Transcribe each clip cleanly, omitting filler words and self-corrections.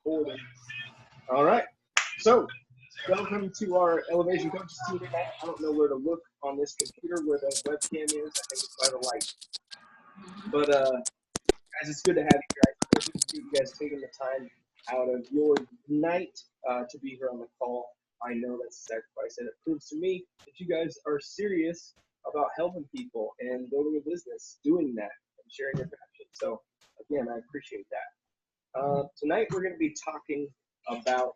Recording. All right. So, welcome to our Elevation Coaches team tonight. I don't know where to look on this computer where the webcam is. I think it's by the light. But, guys, it's good to have you guys. I appreciate you guys taking the time out of your night to be here on the call. I know that's a sacrifice, and it proves to me that you guys are serious about helping people and building a business, doing that, and sharing your passion. So, again, I appreciate that. Tonight we're going to be talking about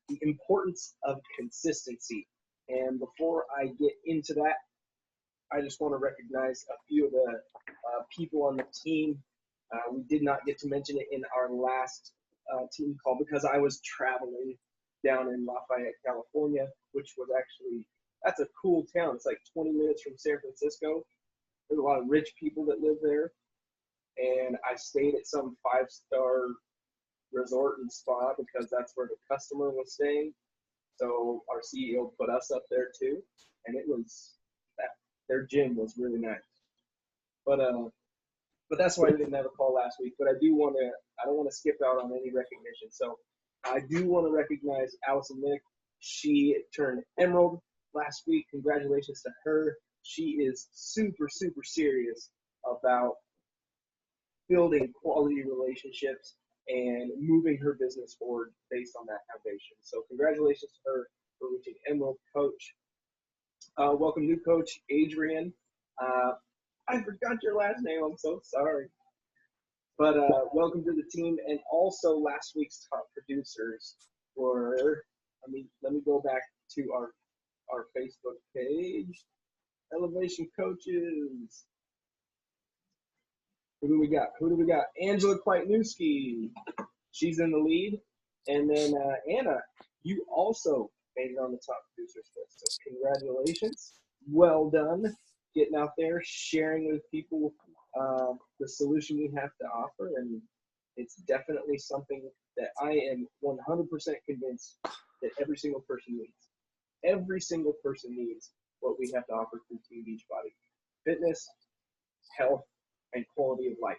the importance of consistency. And before I get into that, I just want to recognize a few of the people on the team. We did not get to mention it in our last team call because I was traveling down in Lafayette, California, which was actually, that's a cool town. It's like 20 minutes from San Francisco. There's a lot of rich people that live there. And I stayed at some 5-star resort and spa because that's where the customer was staying. So our CEO put us up there too, and it was their gym was really nice. But that's why I didn't have a call last week. But I don't want to skip out on any recognition. So I do want to recognize Allison Nick. She turned Emerald last week. Congratulations to her. She is super, super serious about building quality relationships and moving her business forward based on that foundation. So congratulations to her for reaching Emerald Coach. Welcome new coach, Adrian. I forgot your last name, I'm so sorry. But welcome to the team, and also last week's top producers were, let me go back to our Facebook page, Elevation Coaches. Who do we got? Angela Kwitnewski. She's in the lead. And then Anna, you also made it on the top producers list. So congratulations. Well done. Getting out there, sharing with people the solution we have to offer. And it's definitely something that I am 100% convinced that every single person needs. Every single person needs what we have to offer through Team Beachbody. Fitness, health, and quality of life.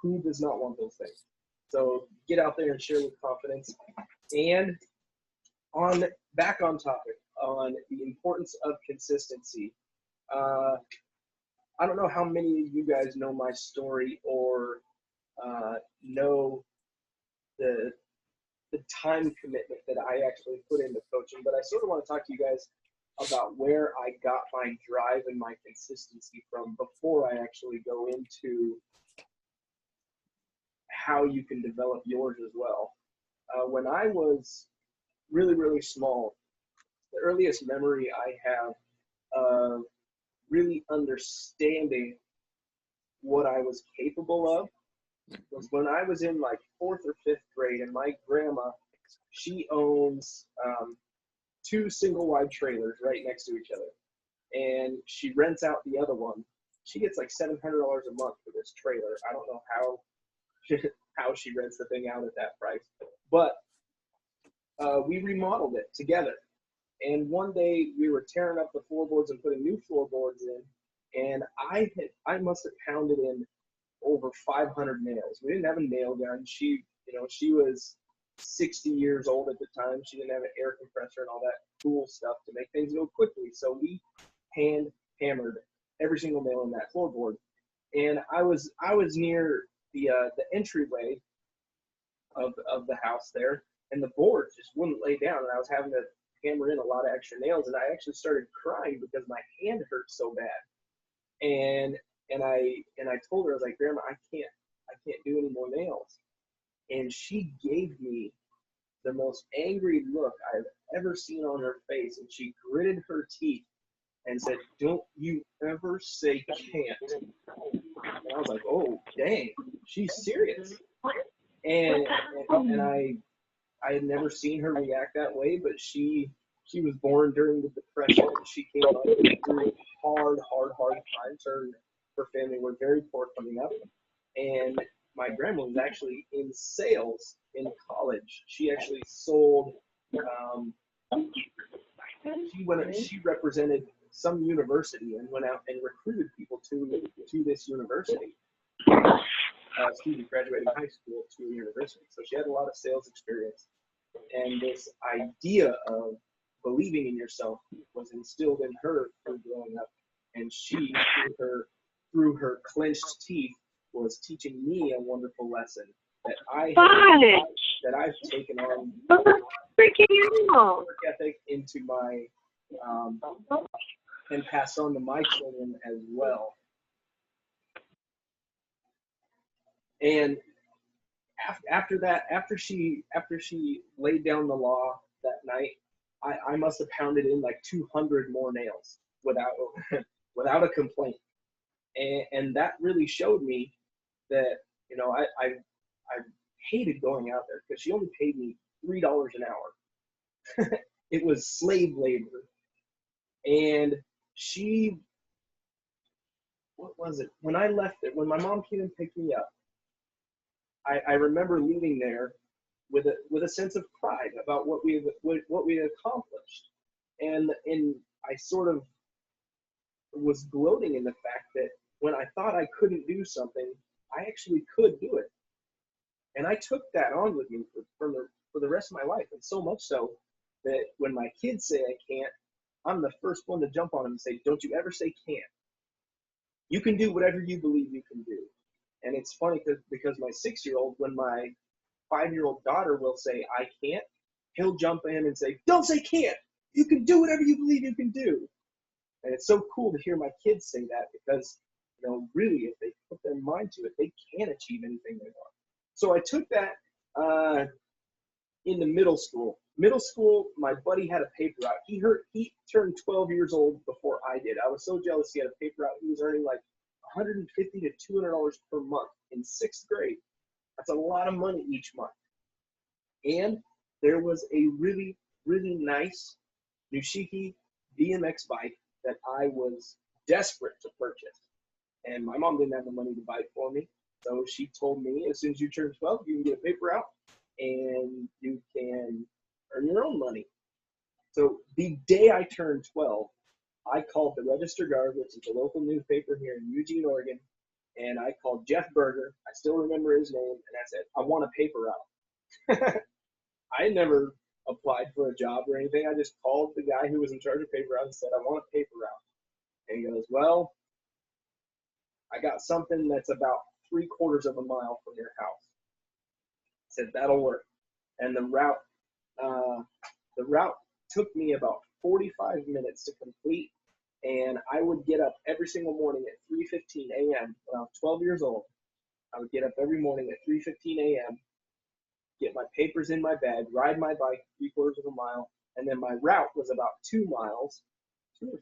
Who does not want those things? So get out there and share with confidence. And back on topic, on the importance of consistency. I don't know how many of you guys know my story or know the time commitment that I actually put into coaching, but I sort of want to talk to you guys about where I got my drive and my consistency from before I actually go into how you can develop yours as well. When I was really, really small, the earliest memory I have of really understanding what I was capable of was when I was in like 4th or 5th grade, and my grandma, she owns 2 single-wide trailers right next to each other, and she rents out the other one. She gets like $700 a month for this trailer. I don't know how she rents the thing out at that price, but we remodeled it together. And one day we were tearing up the floorboards and putting new floorboards in, and I must have pounded in over 500 nails. We didn't have a nail gun. She was 60 years old at the time. She didn't have an air compressor and all that cool stuff to make things go quickly. So we hand hammered every single nail in that floorboard. And I was near the entryway of the house there, and the boards just wouldn't lay down, and I was having to hammer in a lot of extra nails, and I actually started crying because my hand hurt so bad. And I told her, I was like, Grandma, I can't do any more nails. And she gave me the most angry look I've ever seen on her face, and she gritted her teeth and said, "Don't you ever say can't." And I was like, oh, dang, she's serious. And I had never seen her react that way, but she was born during the Depression. She came up through hard times. Her family were very poor coming up, and my grandma was actually in sales in college. She actually sold. She represented some university and went out and recruited people to this university. graduating high school to a university. So she had a lot of sales experience. And this idea of believing in yourself was instilled in her through growing up. And she, through her clenched teeth, was teaching me a wonderful lesson that I've taken on work ethic into my and passed on to my children as well. And after that, after she laid down the law that night, I must have pounded in like 200 more nails without a complaint. And that really showed me that, you know, I hated going out there because she only paid me $3 an hour. It was slave labor. And what was it? When I left it, when my mom came and picked me up, I remember leaving there with a sense of pride about what we had accomplished. And I sort of was gloating in the fact that when I thought I couldn't do something, I actually could do it. And I took that on with me for the rest of my life. And so much so that when my kids say I can't, I'm the first one to jump on them and say, don't you ever say can't. You can do whatever you believe you can do. And it's funny because my 6-year-old, when my 5-year-old daughter will say I can't, he'll jump in and say, don't say can't. You can do whatever you believe you can do. And it's so cool to hear my kids say that because, you know, really, if they put their mind to it, they can achieve anything they want. So I took that into middle school. Middle school, my buddy had a paper route. He turned 12 years old before I did. I was so jealous he had a paper route. He was earning like $150 to $200 per month in 6th grade. That's a lot of money each month. And there was a really, really nice Nushiki BMX bike that I was desperate to purchase. And my mom didn't have the money to buy it for me. So she told me, as soon as you turn 12, you can get a paper route and you can earn your own money. So the day I turned 12, I called the Register Guard, which is a local newspaper here in Eugene, Oregon, and I called Jeff Berger. I still remember his name, and I said, I want a paper route. I never applied for a job or anything. I just called the guy who was in charge of paper routes and said, I want a paper route. And he goes, well, I got something that's about 3/4 of a mile from your house. I said, that'll work. And the route took me about 45 minutes to complete, and I would get up every single morning at 3:15 a.m. when I was 12 years old. I would get up every morning at 3:15 a.m., get my papers in my bag, ride my bike 3/4 of a mile, and then my route was about 2 or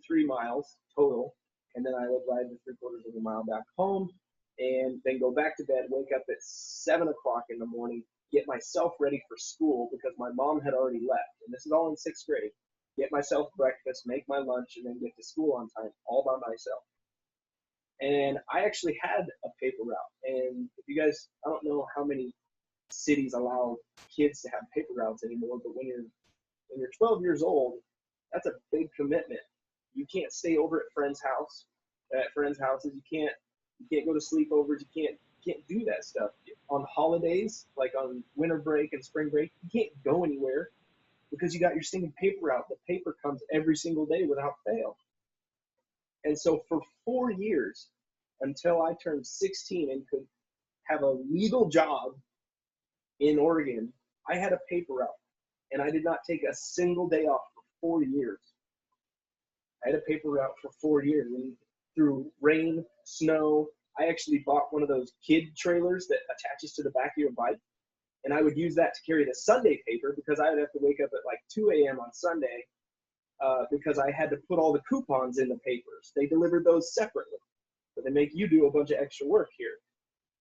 3 miles total, and then I would ride the 3/4 of a mile back home, and then go back to bed, wake up at 7 o'clock in the morning, get myself ready for school because my mom had already left, and this is all in 6th grade. Get myself breakfast, make my lunch, and then get to school on time, all by myself. And I actually had a paper route. And if you guys, I don't know how many cities allow kids to have paper routes anymore, but when you're 12 years old, that's a big commitment. You can't stay over at friends' houses. You can't go to sleepovers. You can't do that stuff. On holidays, like on winter break and spring break, you can't go anywhere because you got your stinking paper route. The paper comes every single day without fail. And so for 4 years, until I turned 16 and could have a legal job in Oregon, I had a paper route, and I did not take a single day off for 4 years. I had a paper route for 4 years, and through rain, snow, I actually bought one of those kid trailers that attaches to the back of your bike, and I would use that to carry the Sunday paper because I would have to wake up at like 2 a.m. on Sunday because I had to put all the coupons in the papers. They delivered those separately, but they make you do a bunch of extra work here.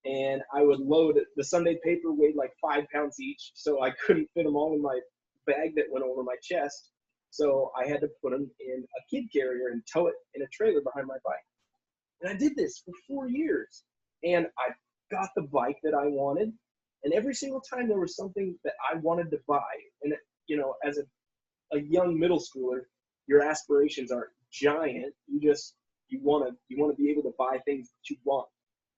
And I would load the Sunday paper, weighed like 5 pounds each, so I couldn't fit them all in my bag that went over my chest. So I had to put them in a kid carrier and tow it in a trailer behind my bike. And I did this for 4 years. And I got the bike that I wanted. And every single time there was something that I wanted to buy. And, you know, as a young middle schooler, your aspirations aren't giant. You want to be able to buy things that you want.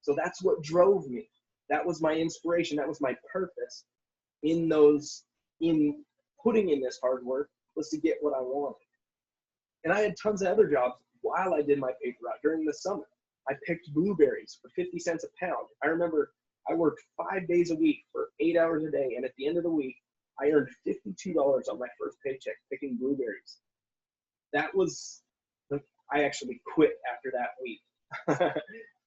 So that's what drove me. That was my inspiration. That was my purpose in putting in this hard work, was to get what I wanted. And I had tons of other jobs while I did my paper route during the summer. I picked blueberries for 50 cents a pound. I remember I worked 5 days a week for 8 hours a day. And at the end of the week, I earned $52 on my first paycheck picking blueberries. That was, I actually quit after that week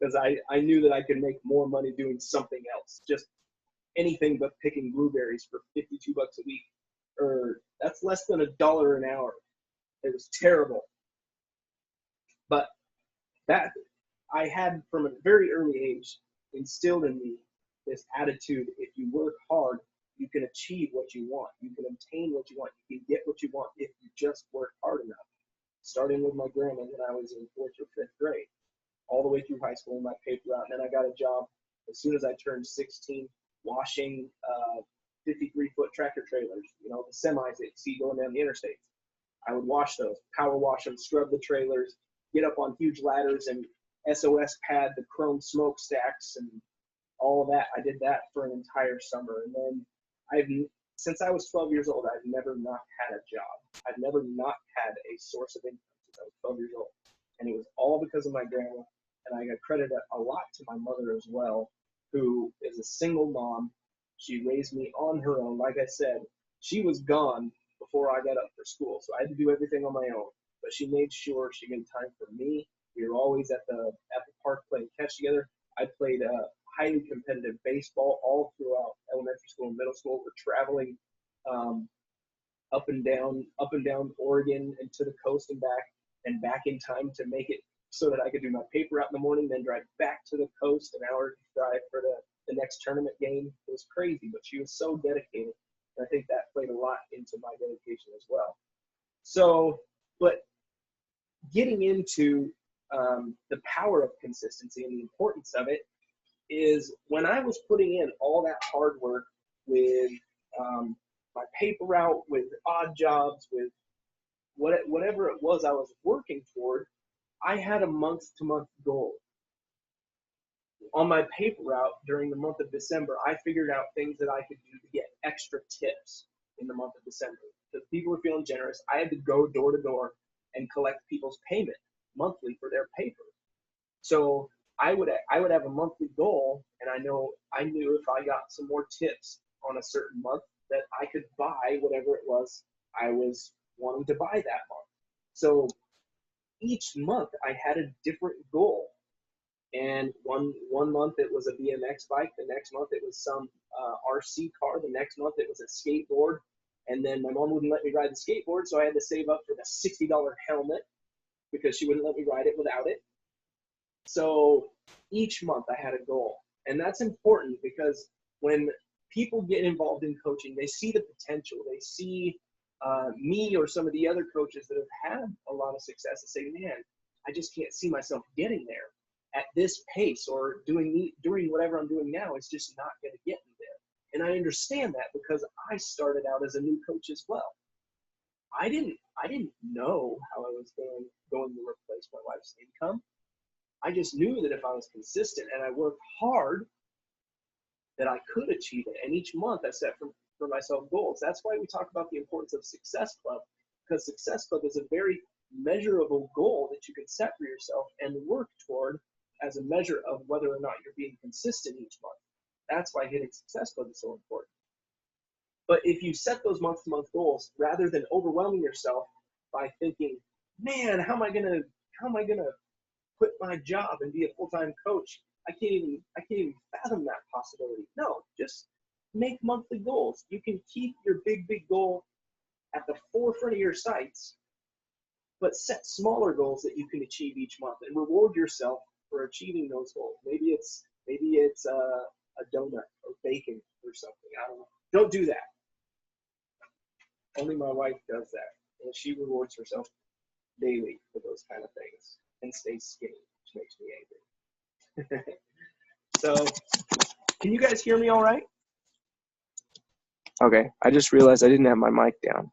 because I knew that I could make more money doing something else, just anything but picking blueberries for 52 bucks a week. Or that's less than $1 an hour. It was terrible. But that I had from a very early age instilled in me this attitude: if you work hard, you can achieve what you want. You can obtain what you want. You can get what you want if you just work hard enough. Starting with my grandma when I was in 4th or 5th grade, all the way through high school in my paper route. And then I got a job as soon as I turned 16, washing 53-foot tractor trailers, you know, the semis that you see going down the interstates. I would wash those, power wash them, scrub the trailers, get up on huge ladders and SOS pad the chrome smokestacks and all of that. I did that for an entire summer. And then since I was 12 years old, I've never not had a job. I've never not had a source of income since I was 12 years old. And it was all because of my grandma. And I got credit a lot to my mother as well, who is a single mom. She raised me on her own. Like I said, she was gone before I got up for school, so I had to do everything on my own. But she made sure she made time for me. We were always at the park playing catch together. I played highly competitive baseball all throughout elementary school and middle school. We're traveling up and down Oregon and to the coast and back in time to make it so that I could do my paper out in the morning, then drive back to the coast, an hour drive for the next tournament game. It was crazy, but she was so dedicated. And I think that played a lot into my dedication as well. So, but getting into the power of consistency and the importance of it is when I was putting in all that hard work with my paper route, with odd jobs, with whatever it was I was working toward, I had a month-to-month goal. On my paper route during the month of December, I figured out things that I could do to get extra tips in the month of December. Because people were feeling generous, I had to go door to door and collect people's payment monthly for their paper. So I would have a monthly goal, and I knew if I got some more tips on a certain month that I could buy whatever it was I was wanting to buy that month. So each month I had a different goal. And one month it was a BMX bike. The next month it was some RC car. The next month it was a skateboard. And then my mom wouldn't let me ride the skateboard, so I had to save up for the $60 helmet because she wouldn't let me ride it without it. So each month I had a goal. And that's important because when people get involved in coaching, they see the potential. They see me or some of the other coaches that have had a lot of success and say, man, I just can't see myself getting there at this pace, or doing whatever I'm doing now is just not going to get me there. And I understand that because I started out as a new coach as well. I didn't know how I was going to replace my wife's income. I just knew that if I was consistent and I worked hard, that I could achieve it. And each month I set for myself goals. That's why we talk about the importance of Success Club, because Success Club is a very measurable goal that you can set for yourself and work toward as a measure of whether or not you're being consistent each month. That's why hitting Success Club is so important. But if you set those month-to-month goals, rather than overwhelming yourself by thinking, man, how am I gonna quit my job and be a full-time coach? I can't even fathom that possibility. No, just make monthly goals. You can keep your big goal at the forefront of your sights, but set smaller goals that you can achieve each month and reward yourself for achieving those goals. Maybe it's a donut or bacon or something. I don't know. Don't do that. Only my wife does that, and she rewards herself daily for those kind of things and stays skinny, which makes me angry. So, can you guys hear me all right? Okay, I just realized I didn't have my mic down.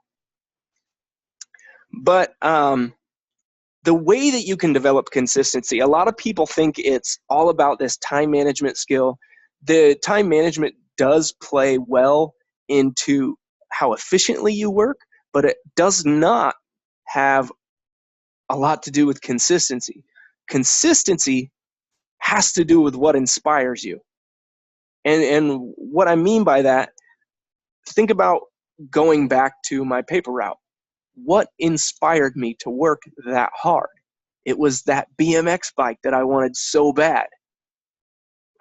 But the way that you can develop consistency, a lot of people think it's all about this time management skill, the time management does play well into how efficiently you work, but it does not have a lot to do with consistency. Consistency has to do with what inspires you. And what I mean by that, think about going back to my paper route. What inspired me to work that hard? It was that BMX bike that I wanted so bad.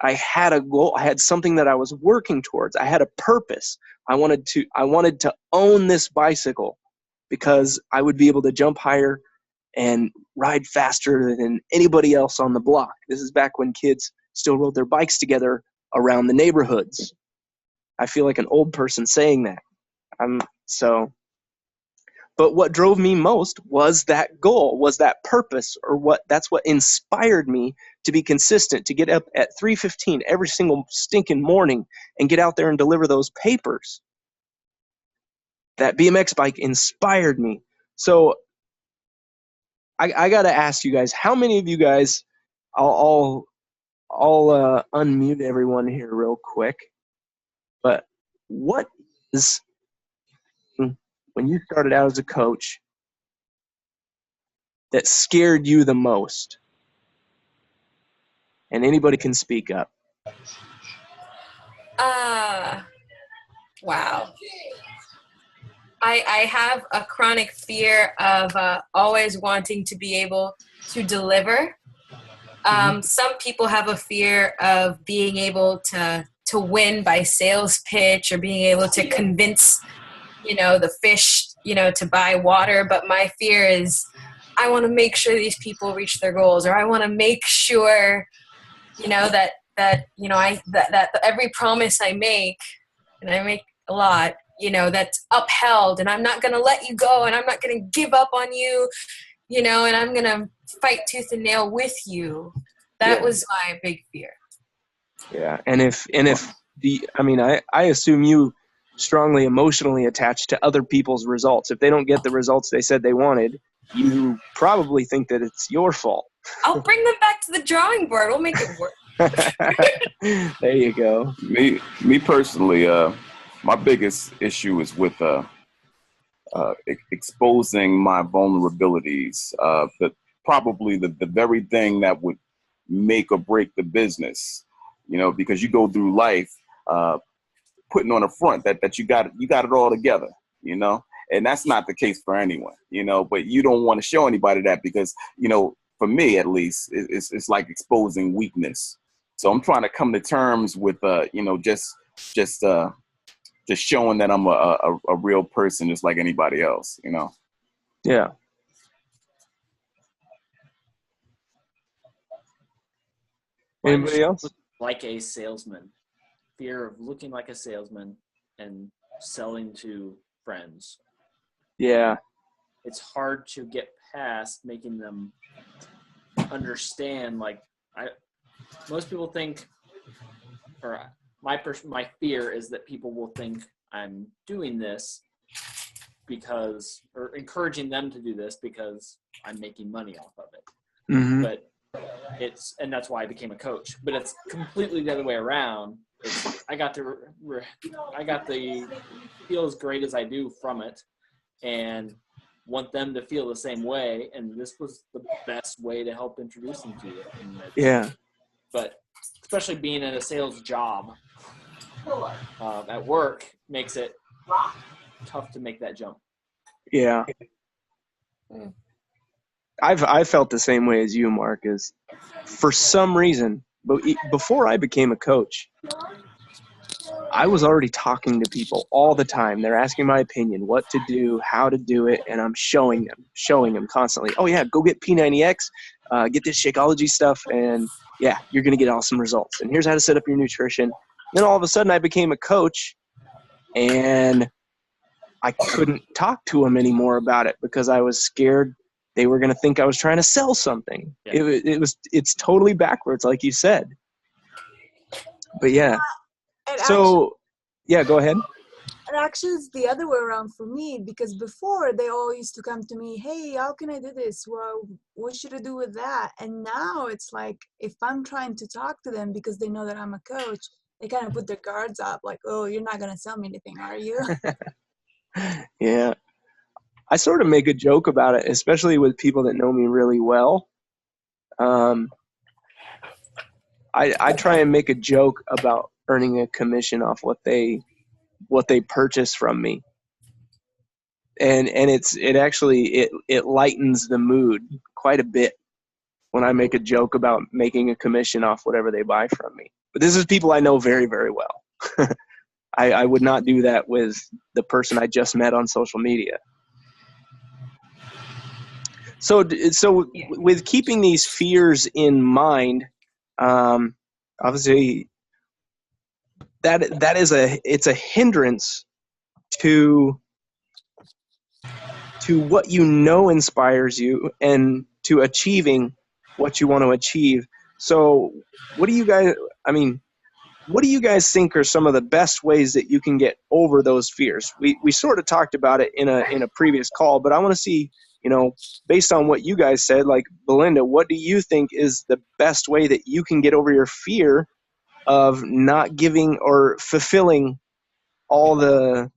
I had a goal. I had something that I was working towards. I had a purpose. I wanted to own this bicycle because I would be able to jump higher and ride faster than anybody else on the block. This is back when kids still rode their bikes together around the neighborhoods. I feel like an old person saying that. But what drove me most was that goal, was that purpose, that's what inspired me to be consistent, to get up at 3:15 every single stinking morning and get out there and deliver those papers. That BMX bike inspired me. So I got to ask you guys, how many of you guys, I'll unmute everyone here real quick, but what is, when you started out as a coach, that scared you the most? And anybody can speak up. Wow. I have a chronic fear of always wanting to be able to deliver. Some people have a fear of being able to win by sales pitch, or being able to convince, the fish, to buy water. But my fear is, I want to make sure these people reach their goals, or I want to make sure, that every promise I make, and I make a lot, that's upheld, and I'm not going to let you go, and I'm not going to give up on you, and I'm going to fight tooth and nail with you. That was my big fear. Yeah. And I assume you strongly emotionally attached to other people's results. If they don't get the results they said they wanted, you probably think that it's your fault. I'll bring them back to the drawing board. We'll make it work. There you go. Me personally, my biggest issue is with exposing my vulnerabilities. Probably the very thing that would make or break the business. Because you go through life putting on a front that you got it all together. And that's not the case for anyone. But you don't want to show anybody that, because for me at least, it's like exposing weakness. So I'm trying to come to terms with just showing that I'm a real person, just like anybody else. Yeah. Anybody else? Like a salesman. Fear of looking like a salesman and selling to friends. Yeah. It's hard to get past making them understand. Most people think, or my fear is that people will think I'm doing this or encouraging them to do this because I'm making money off of it. Mm-hmm. But and that's why I became a coach. But it's completely the other way around. I got to feel as great as I do from it, and want them to feel the same way. And this was the best way to help introduce them to it. Yeah. But especially being in a sales job at work makes it tough to make that jump. Yeah. I've felt the same way as you, Mark, is for some reason, but before I became a coach, I was already talking to people all the time. They're asking my opinion, what to do, how to do it, and I'm showing them constantly. Oh yeah, go get P90X, get this Shakeology stuff, and yeah, you're going to get awesome results. And here's how to set up your nutrition. Then all of a sudden I became a coach, and I couldn't talk to them anymore about it because I was scared they were going to think I was trying to sell something. Yeah. It's totally backwards, like you said. But yeah. Yeah, go ahead. And actually, it's the other way around for me, because before they all used to come to me, hey, how can I do this? Well, what should I do with that? And now it's like, if I'm trying to talk to them because they know that I'm a coach, they kind of put their guards up, like, oh, you're not gonna sell me anything, are you? Yeah. I sort of make a joke about it, especially with people that know me really well. I try and make a joke about earning a commission off what they purchase from me. And it actually lightens the mood quite a bit when I make a joke about making a commission off whatever they buy from me. But this is people I know very, very well. I would not do that with the person I just met on social media. So with keeping these fears in mind, obviously it's a hindrance to what you know inspires you and to achieving what you want to achieve. So what do you guys think are some of the best ways that you can get over those fears? We sort of talked about it in a previous call, but I want to see, based on what you guys said, like Belinda, what do you think is the best way that you can get over your fear of not giving or fulfilling all the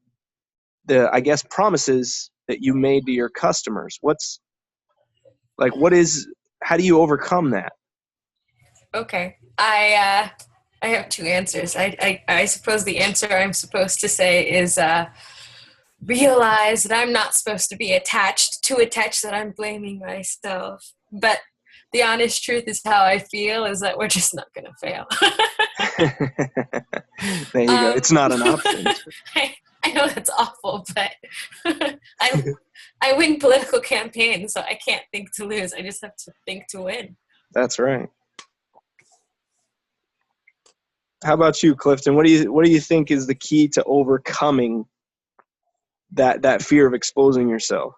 I guess promises that you made to your customers? How do you overcome that? Okay. I have two answers. I suppose the answer I'm supposed to say is realize that I'm not supposed to be too attached that I'm blaming myself. But the honest truth is how I feel is that we're just not going to fail. There you go. It's not an option. I know that's awful, but I win political campaigns, so I can't think to lose. I just have to think to win. That's right. How about you, Clifton? What do you think is the key to overcoming that fear of exposing yourself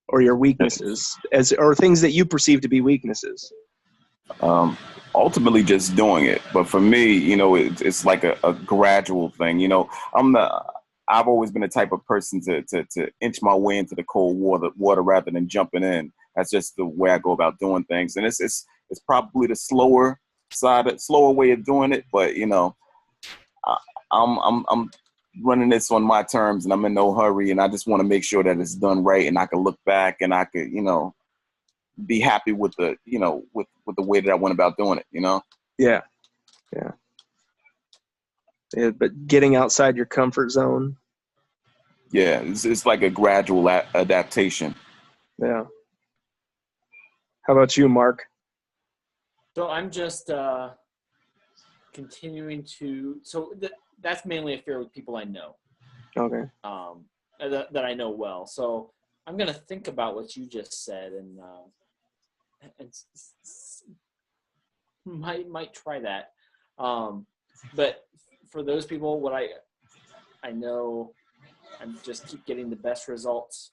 or your weaknesses or things that you perceive to be weaknesses? Ultimately just doing it. But for me, it's like a gradual thing. I've always been the type of person to inch my way into the cold water rather than jumping in. That's just the way I go about doing things. And it's probably the slower way of doing it. But, I'm running this on my terms and I'm in no hurry. And I just want to make sure that it's done right. And I can look back and I could, be happy with the, with the way that I went about doing it, Yeah. But getting outside your comfort zone. Yeah, it's like a gradual adaptation. Yeah. How about you, Mark? So I'm just continuing to. So that's mainly a fear with people I know. Okay. That I know well. So I'm gonna think about what you just said and might try that. But for those people, what I know, I'm just keep getting the best results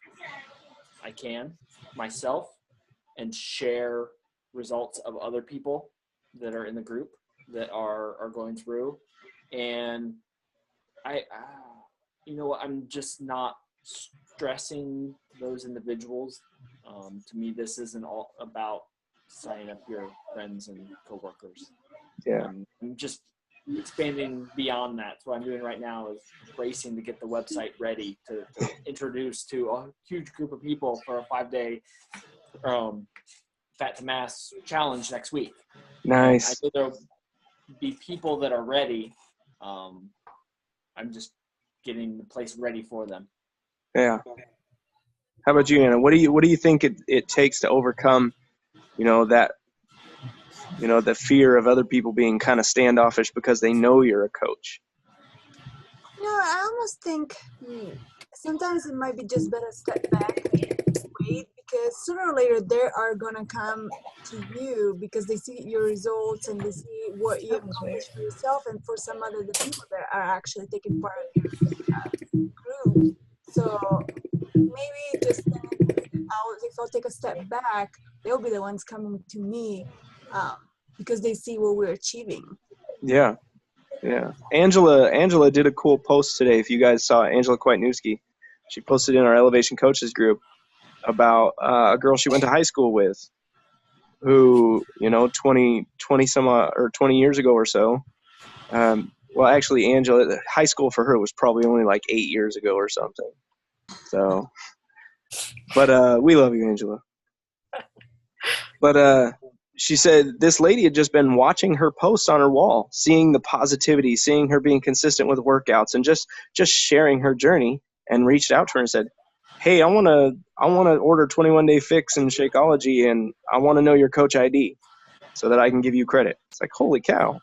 I can myself and share results of other people that are in the group that are going through. And I'm just not stressing those individuals. To me, this isn't all about signing up your friends and coworkers. Yeah. I'm just expanding beyond that. So what I'm doing right now is racing to get the website ready to introduce to a huge group of people for a 5-day Fat to Mass challenge next week. Nice. I know there'll be people that are ready. I'm just getting the place ready for them. Yeah. How about you, Anna? What do you think it takes to overcome, that, the fear of other people being kind of standoffish because they know you're a coach? I almost think sometimes it might be just better step back and wait, because sooner or later they are gonna come to you because they see your results and they see what you accomplished for yourself and for some other the people that are actually taking part in your group. So maybe just if I'll take a step back, they'll be the ones coming to me because they see what we're achieving. Yeah. Angela did a cool post today. If you guys saw it, Angela Kwitnewski, she posted in our Elevation Coaches group about a girl she went to high school with who, 20 some or 20 years ago or so, Well, actually, Angela, high school for her was probably only like 8 years ago or something. So, but we love you, Angela. But she said this lady had just been watching her posts on her wall, seeing the positivity, seeing her being consistent with workouts, and just sharing her journey, and reached out to her and said, "Hey, I want to order 21 Day Fix and Shakeology, and I want to know your coach ID so that I can give you credit." It's like, holy cow.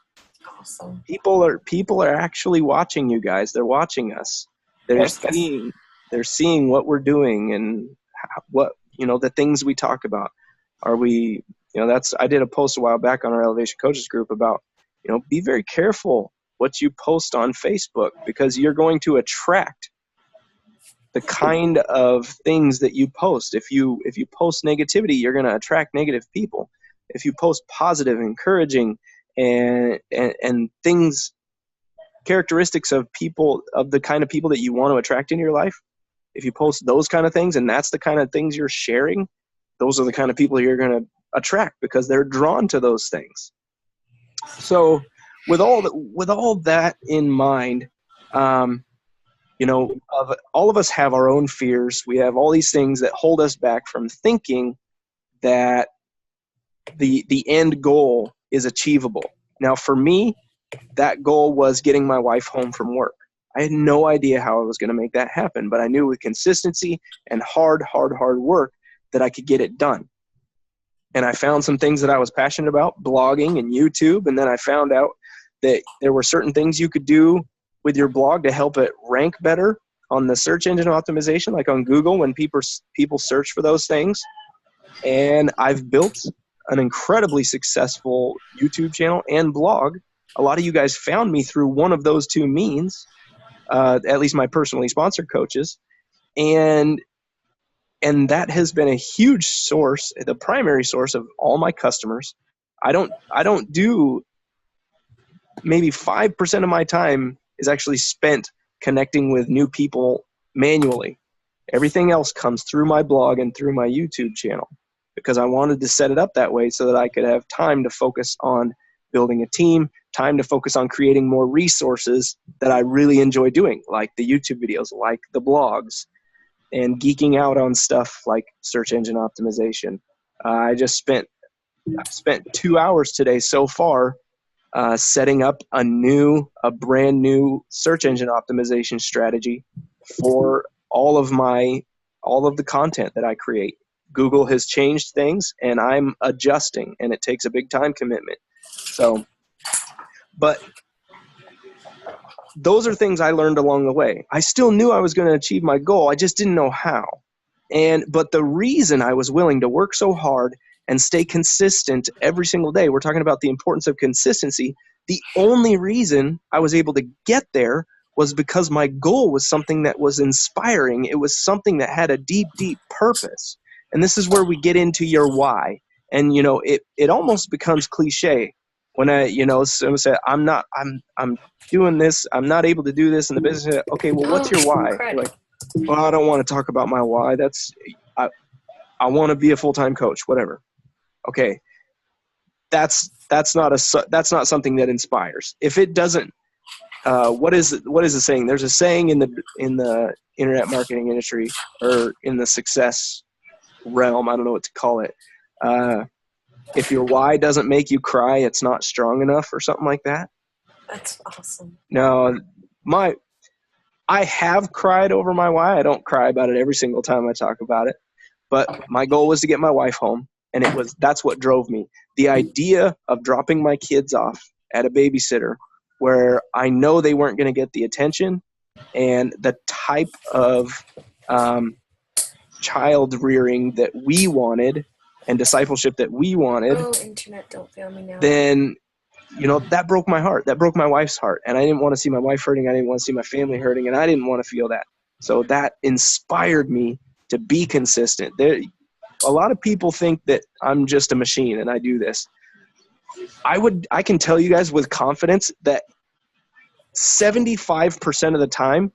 Awesome. People are actually watching you guys. They're watching us. They're seeing what we're doing and what, the things we talk about. Are we, I did a post a while back on our Elevation Coaches group about, be very careful what you post on Facebook, because you're going to attract the kind of things that you post. If you post negativity, you're going to attract negative people. If you post positive, encouraging, and things, characteristics of people, of the kind of people that you want to attract in your life, if you post those kind of things and that's the kind of things you're sharing, those are the kind of people you're going to attract, because they're drawn to those things. So with all that in mind, all of us have our own fears. We have all these things that hold us back from thinking that the end goal is achievable. Now, for me, that goal was getting my wife home from work. I had no idea how I was going to make that happen, but I knew with consistency and hard work that I could get it done. And I found some things that I was passionate about, blogging and YouTube, and then I found out that there were certain things you could do with your blog to help it rank better on the search engine optimization, like on Google when people search for those things. And I've built an incredibly successful YouTube channel and blog. A lot of you guys found me through one of those two means, at least my personally sponsored coaches. And that has been a huge source, the primary source of all my customers. I don't do, maybe 5% of my time is actually spent connecting with new people manually. Everything else comes through my blog and through my YouTube channel, because I wanted to set it up that way so that I could have time to focus on building a team, time to focus on creating more resources that I really enjoy doing, like the YouTube videos, like the blogs, and geeking out on stuff like search engine optimization. I've spent 2 hours today so far setting up a brand new search engine optimization strategy for all of the content that I create. Google has changed things and I'm adjusting, and it takes a big time commitment. So, but those are things I learned along the way. I still knew I was going to achieve my goal. I just didn't know how. But the reason I was willing to work so hard and stay consistent every single day, we're talking about the importance of consistency. The only reason I was able to get there was because my goal was something that was inspiring. It was something that had a deep, deep purpose. And this is where we get into your why. And, it almost becomes cliche when someone said, I'm doing this, I'm not able to do this in the business. Okay, well, what's your why? Like, well, I don't want to talk about my why. I want to be a full-time coach, whatever. Okay. That's not something that inspires. If it doesn't, what is the saying? There's a saying in the internet marketing industry, or in the success realm, I don't know what to call it. If your why doesn't make you cry, it's not strong enough, or something like that. That's awesome. No, I have cried over my why. I don't cry about it every single time I talk about it, but my goal was to get my wife home, and that's what drove me. The idea of dropping my kids off at a babysitter where I know they weren't going to get the attention and the type of child rearing that we wanted and discipleship that we wanted, internet, don't fail me now. Then, that broke my heart. That broke my wife's heart. And I didn't want to see my wife hurting. I didn't want to see my family hurting. And I didn't want to feel that. So that inspired me to be consistent. A lot of people think that I'm just a machine and I do this. I can tell you guys with confidence that 75% of the time,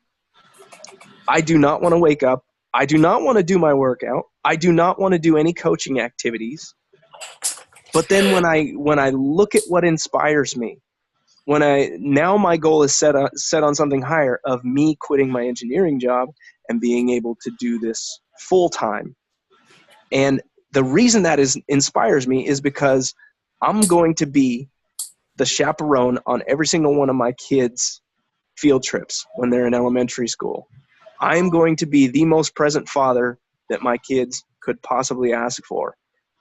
I do not want to wake up. I do not want to do my workout. I do not want to do any coaching activities. But then when I look at what inspires me, now my goal is set on something higher of me quitting my engineering job and being able to do this full time. And the reason that inspires me is because I'm going to be the chaperone on every single one of my kids' field trips when they're in elementary school. I'm going to be the most present father that my kids could possibly ask for.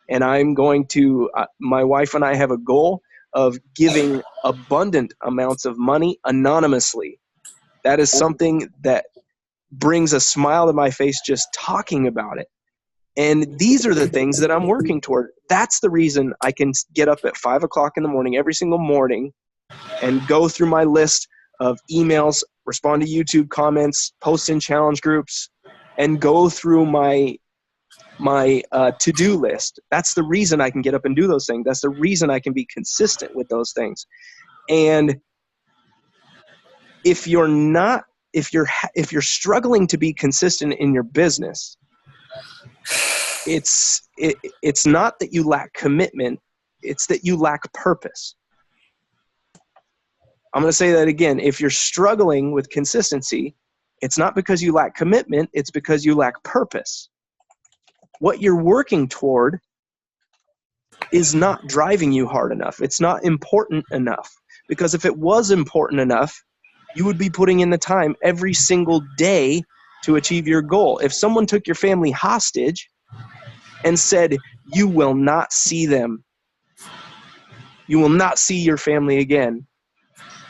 And I'm going to, my wife and I have a goal of giving abundant amounts of money anonymously. That is something that brings a smile to my face just talking about it. And these are the things that I'm working toward. That's the reason I can get up at 5 o'clock in the morning every single morning and go through my list of emails, respond to YouTube comments, post in challenge groups, and go through my to-do list. That's the reason I can get up and do those things. That's the reason I can be consistent with those things. And if you're struggling to be consistent in your business, it's not that you lack commitment, it's that you lack purpose. I'm going to say that again. If you're struggling with consistency, it's not because you lack commitment, it's because you lack purpose. What you're working toward is not driving you hard enough. It's not important enough. Because if it was important enough, you would be putting in the time every single day to achieve your goal. If someone took your family hostage and said, you will not see them, you will not see your family again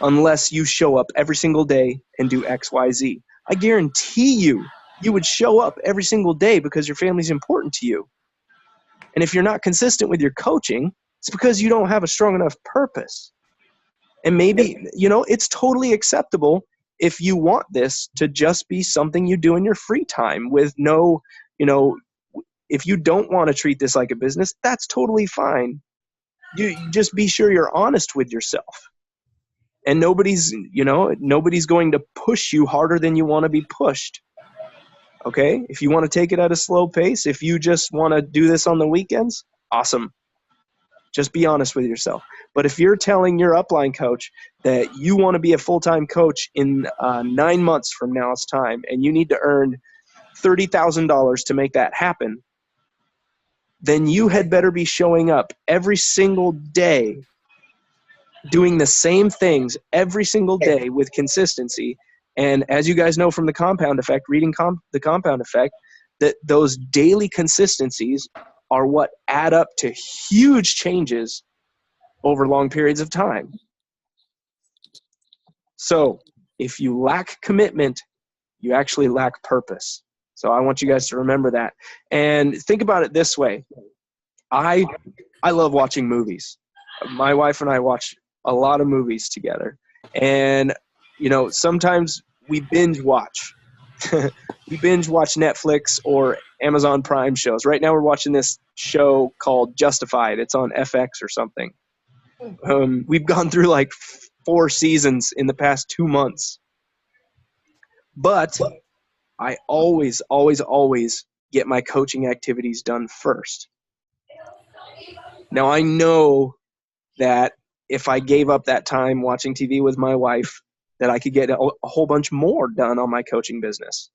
unless you show up every single day and do X, Y, Z. I guarantee you would show up every single day because your family's important to you. And if you're not consistent with your coaching, it's because you don't have a strong enough purpose. And maybe, it's totally acceptable if you want this to just be something you do in your free time with no, if you don't want to treat this like a business, that's totally fine. You just be sure you're honest with yourself. And nobody's going to push you harder than you want to be pushed. Okay? If you want to take it at a slow pace, if you just want to do this on the weekends, awesome. Just be honest with yourself. But if you're telling your upline coach that you want to be a full-time coach in 9 months from now's time, and you need to earn $30,000 to make that happen, then you had better be showing up every single day, doing the same things every single day with consistency. And as you guys know from the compound effect, reading the compound effect, that those daily consistencies are what add up to huge changes over long periods of time. So if you lack commitment, you actually lack purpose. So I want you guys to remember that. And think about it this way. I love watching movies. My wife and I watch a lot of movies together. And, sometimes we binge watch. We binge watch Netflix or Amazon Prime shows. Right now we're watching this show called Justified. It's on FX or something. We've gone through like 4 seasons in the past 2 months. But I always get my coaching activities done first. Now I know that if I gave up that time watching TV with my wife, that I could get a whole bunch more done on my coaching business.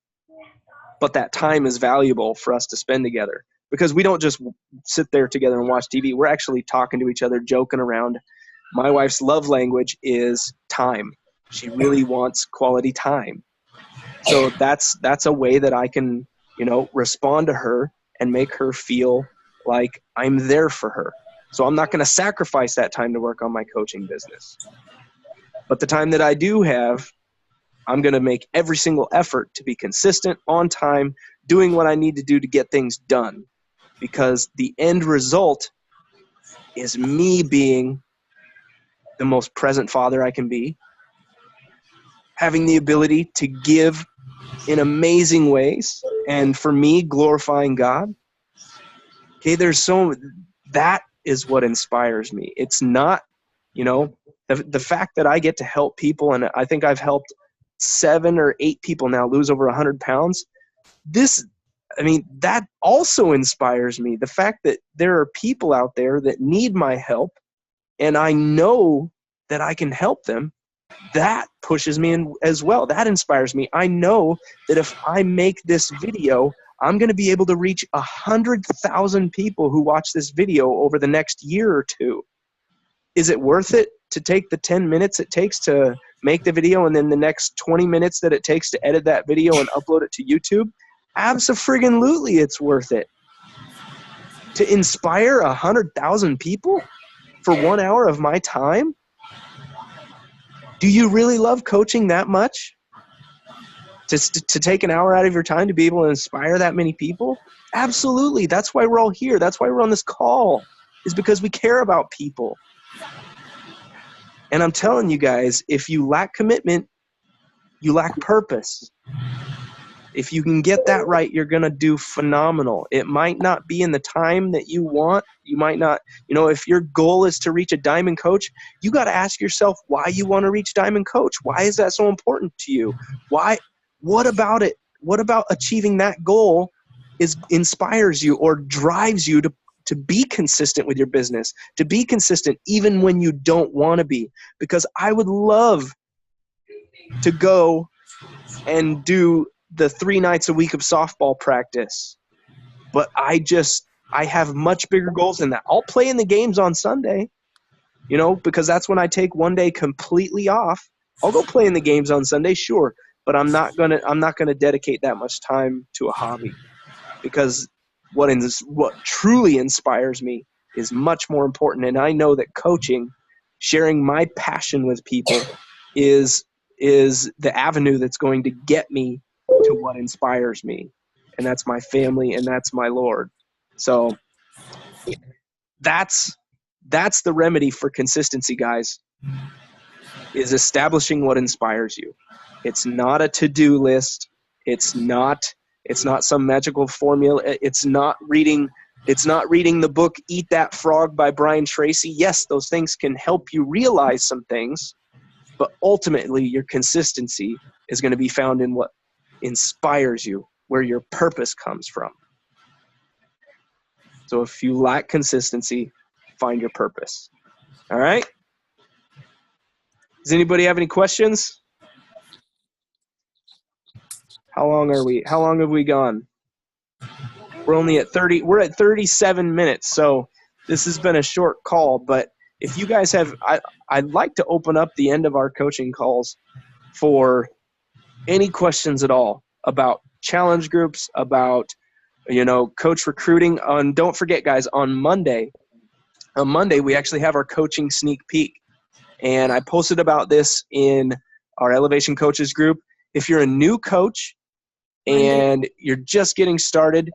But that time is valuable for us to spend together because we don't just sit there together and watch TV. We're actually talking to each other, joking around. My wife's love language is time. She really wants quality time. So that's a way that I can, respond to her and make her feel like I'm there for her. So I'm not going to sacrifice that time to work on my coaching business. But the time that I do have, I'm going to make every single effort to be consistent, on time, doing what I need to do to get things done. Because the end result is me being the most present father I can be, having the ability to give in amazing ways, and for me, glorifying God. Okay, that is what inspires me. It's not, the fact that I get to help people, and I think I've helped 7 or 8 people now lose over 100 pounds. That also inspires me. The fact that there are people out there that need my help, and I know that I can help them, that pushes me in as well. That inspires me. I know that if I make this video, I'm going to be able to reach 100,000 people who watch this video over the next year or two. Is it worth it to take the 10 minutes it takes to make the video and then the next 20 minutes that it takes to edit that video and upload it to YouTube? Abso-friggin-lutely, it's worth it. To inspire 100,000 people for 1 hour of my time? Do you really love coaching that much? To take an hour out of your time to be able to inspire that many people? Absolutely. That's why we're all here. That's why we're on this call, is because we care about people. And I'm telling you guys, if you lack commitment, you lack purpose. If you can get that right, you're going to do phenomenal. It might not be in the time that you want. You might not, if your goal is to reach a diamond coach, you got to ask yourself why you want to reach diamond coach. Why is that so important to you? What about it? What about achieving that goal inspires you or drives you to be consistent with your business, to be consistent even when you don't want to be? Because I would love to go and do the 3 nights a week of softball practice, but I have much bigger goals than that. I'll play in the games on Sunday, because that's when I take one day completely off. I'll go play in the games on Sunday, sure, but I'm not gonna dedicate that much time to a hobby, because what truly inspires me is much more important. And I know that coaching, sharing my passion with people, is the avenue that's going to get me to what inspires me, and that's my family, and that's my Lord. So that's the remedy for consistency, guys, is establishing what inspires you. It's not a to-do list. It's not some magical formula. It's not reading the book Eat That Frog by Brian Tracy. Yes, those things can help you realize some things, but ultimately your consistency is going to be found in what inspires you, where your purpose comes from. So if you lack consistency, find your purpose. All right? Does anybody have any questions? How long have we gone? We're only at 30. We're at 37 minutes. So this has been a short call, but if you guys have, I'd like to open up the end of our coaching calls for any questions at all about challenge groups, about coach recruiting. And don't forget, guys, on Monday we actually have our coaching sneak peek, and I posted about this in our Elevation Coaches group. If you're a new coach and you're just getting started,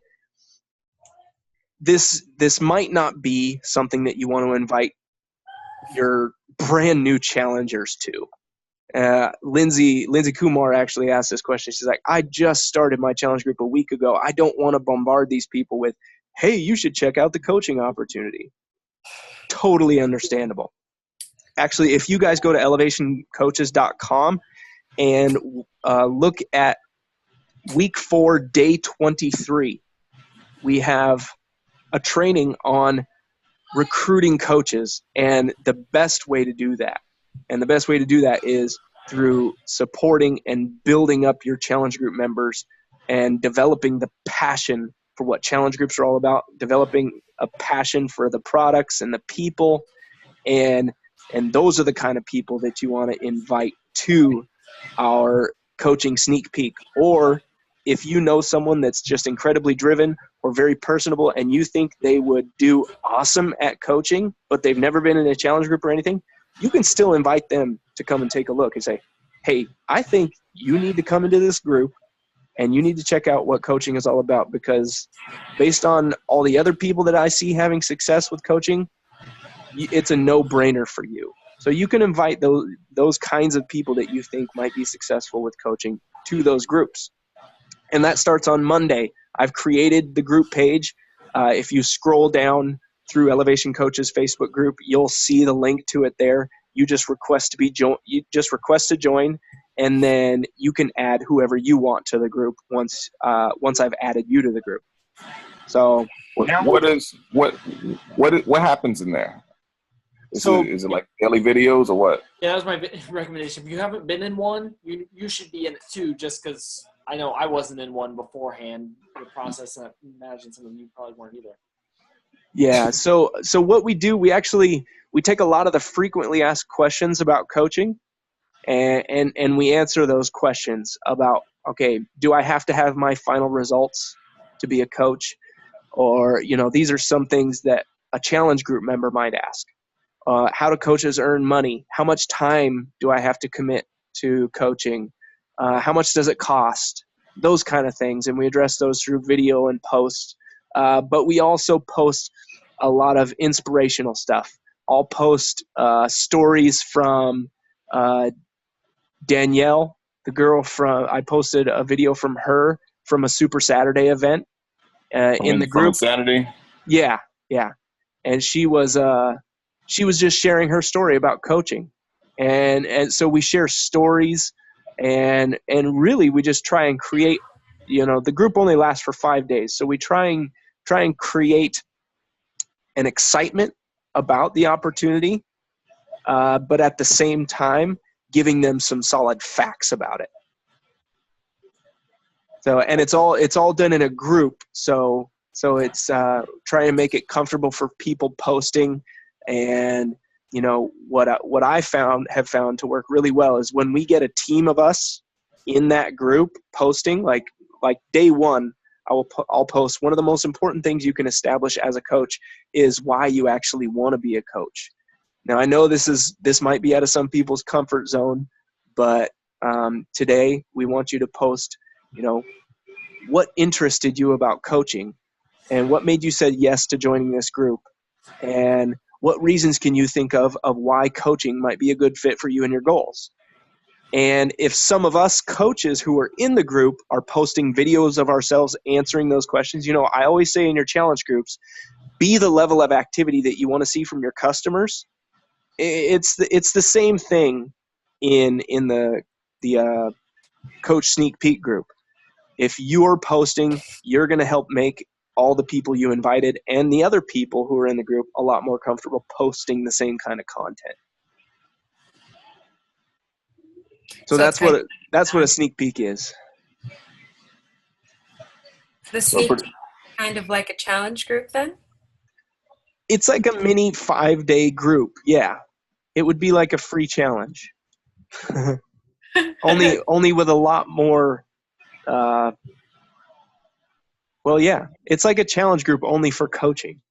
this might not be something that you want to invite your brand new challengers to. Lindsay Kumar actually asked this question. She's like, I just started my challenge group a week ago. I don't want to bombard these people with, hey, you should check out the coaching opportunity. Totally understandable. Actually, if you guys go to elevationcoaches.com and look at week 4, day 23, we have a training on recruiting coaches and the best way to do that. And the best way to do that is through supporting and building up your challenge group members and developing the passion for what challenge groups are all about, developing a passion for the products and the people. And those are the kind of people that you want to invite to our coaching sneak peek. Or if you know someone that's just incredibly driven or very personable and you think they would do awesome at coaching, but they've never been in a challenge group or anything, you can still invite them to come and take a look and say, hey, I think you need to come into this group and you need to check out what coaching is all about, because based on all the other people that I see having success with coaching, it's a no-brainer for you. So you can invite those kinds of people that you think might be successful with coaching to those groups. And that starts on Monday. I've created the group page. If you scroll down through Elevation Coaches Facebook group, you'll see the link to it there. You just request to join, and then you can add whoever you want to the group once I've added you to the group. So what happens in there? Is it like daily videos or what? Yeah, that was my recommendation. If you haven't been in one, you should be in it too, just because I know I wasn't in one beforehand. The process, and I imagine some of you probably weren't either. Yeah. So what we do, we take a lot of the frequently asked questions about coaching, and we answer those questions about, okay, do I have to have my final results to be a coach? Or, these are some things that a challenge group member might ask. How do coaches earn money? How much time do I have to commit to coaching? How much does it cost? Those kind of things. And we address those through video and post. But we also post a lot of inspirational stuff. I'll post stories from Danielle, the girl I posted a video from her from a Super Saturday event in the group. Saturday? Yeah. And she was just sharing her story about coaching. And so we share stories and really we just try and create, the group only lasts for 5 days. So we try and create an excitement about the opportunity, but at the same time, giving them some solid facts about it. So, and it's all done in a group. So it's trying to make it comfortable for people posting. And what I have found to work really well is when we get a team of us in that group posting, like day one, I'll post one of the most important things you can establish as a coach is why you actually want to be a coach. Now I know this might be out of some people's comfort zone, but today we want you to post, what interested you about coaching and what made you say yes to joining this group, and what reasons can you think of why coaching might be a good fit for you and your goals. And if some of us coaches who are in the group are posting videos of ourselves answering those questions, I always say in your challenge groups, be the level of activity that you want to see from your customers. It's the same thing in the Coach Sneak Peek group. If you're posting, you're going to help make all the people you invited and the other people who are in the group a lot more comfortable posting the same kind of content. So that's what a sneak peek is. The sneak peek kind of like a challenge group then? It's like a mini 5-day group. Yeah. It would be like a free challenge. only with a lot more it's like a challenge group only for coaching.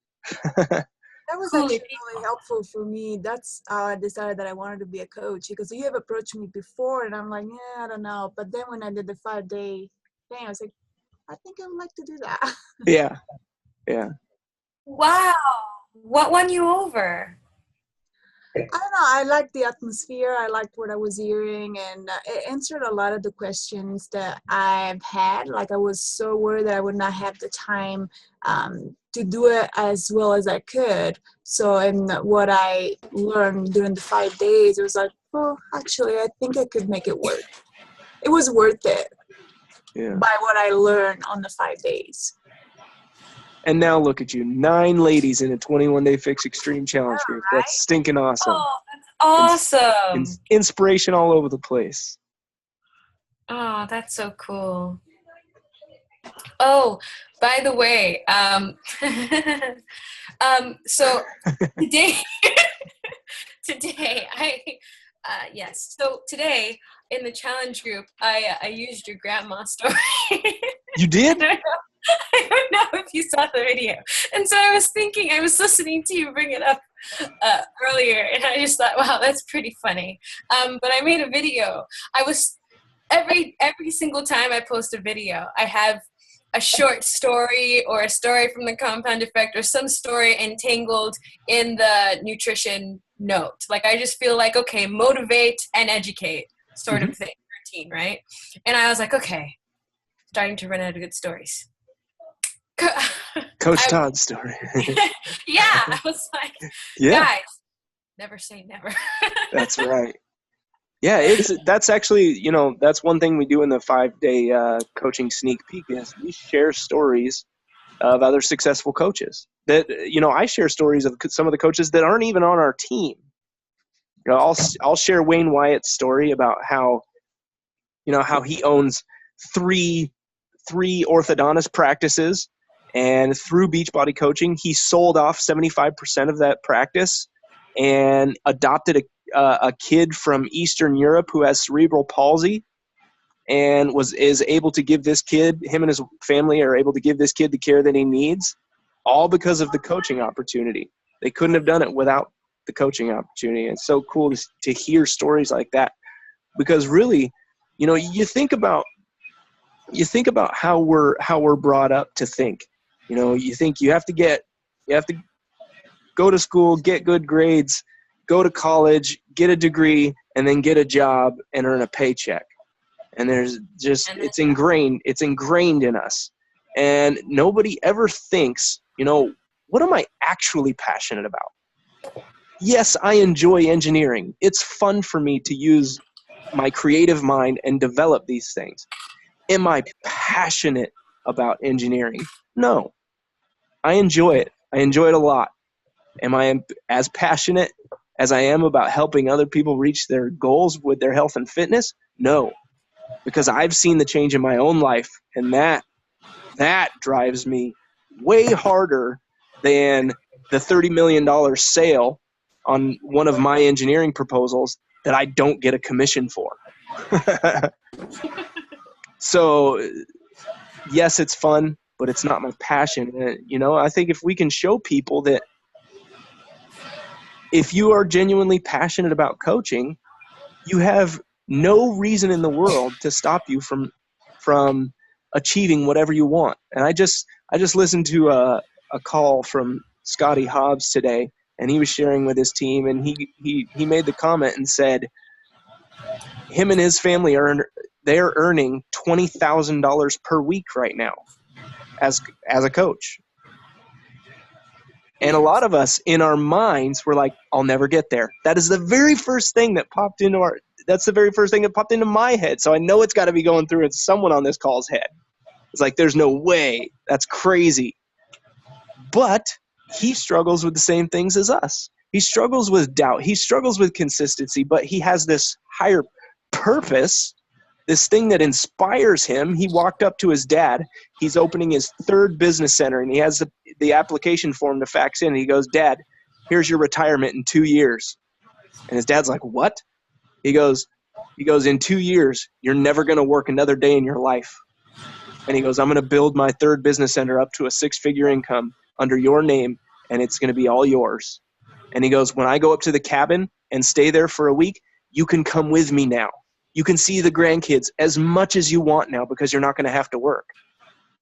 That was actually really helpful for me. That's how I decided that I wanted to be a coach, because you have approached me before and I'm like, yeah, I don't know. But then when I did the 5-day thing, I was like, I think I would like to do that. Yeah. Wow. What won you over? I don't know. I liked the atmosphere. I liked what I was hearing, and it answered a lot of the questions that I've had. Like, I was so worried that I would not have the time to do it as well as I could. So, and what I learned during the 5 days, it was like, oh, actually, I think I could make it work. It was worth it by what I learned on the 5 days. And now look at you, 9 ladies in a 21-day Fix Extreme Challenge group. Right? That's stinking awesome. Oh, that's awesome. Inspiration all over the place. Oh, that's so cool. Oh, by the way, so today in the challenge group, I used your grandma story. You did? I don't know if you saw the video. And so I was listening to you bring it up earlier, and I just thought, wow, that's pretty funny. But I made a video. Every single time I post a video, I have a short story or a story from the Compound Effect or some story entangled in the nutrition note. Like, I just feel like, okay, motivate and educate sort of thing, routine, right? And I was like, okay, starting to run out of good stories. Coach Todd's story. Yeah, I was like, guys, never say never. That's right. Yeah, that's actually, that's one thing we do in the 5-day coaching sneak peek is we share stories of other successful coaches. That, you know, I share stories of some of the coaches that aren't even on our team. You know, I'll share Wayne Wyatt's story about how, you know, how he owns three orthodontist practices, and through Beachbody Coaching, he sold off 75% of that practice and adopted a kid from Eastern Europe who has cerebral palsy, and is able to give this kid, him and his family are able to give this kid the care that he needs, all because of the coaching opportunity. They couldn't have done it without the coaching opportunity. It's so cool to hear stories like that, because really, you know, you think about how we're brought up to think. You know, you think you have to go to school, get good grades, go to college, get a degree, and then get a job and earn a paycheck. And there's just, it's ingrained in us. And nobody ever thinks, you know, what am I actually passionate about? Yes, I enjoy engineering. It's fun for me to use my creative mind and develop these things. Am I passionate about engineering? No. I enjoy it. I enjoy it a lot. Am I as passionate as I am about helping other people reach their goals with their health and fitness? No. Because I've seen the change in my own life, and that drives me way harder than the $30 million sale on one of my engineering proposals that I don't get a commission for. So, yes, it's fun, but it's not my passion. You know, I think if we can show people that if you are genuinely passionate about coaching, you have no reason in the world to stop you from achieving whatever you want. And I just listened to a call from Scotty Hobbs today, and he was sharing with his team, and he made the comment and said him and his family they're earning $20,000 per week right now as a coach. And a lot of us in our minds were like, I'll never get there. That is the very first thing that popped into my head. So I know it's got to be going through someone on this call's head. It's like, there's no way. That's crazy. But he struggles with the same things as us. He struggles with doubt. He struggles with consistency, but he has this higher purpose, this thing that inspires him. He walked up to his dad. He's opening his third business center, and he has the application form to fax in. And he goes, Dad, here's your retirement in 2 years. And his dad's like, what? He goes, in 2 years, you're never going to work another day in your life. And he goes, I'm going to build my third business center up to a 6-figure income under your name, and it's going to be all yours. And he goes, when I go up to the cabin and stay there for a week, you can come with me now. You can see the grandkids as much as you want now because you're not going to have to work.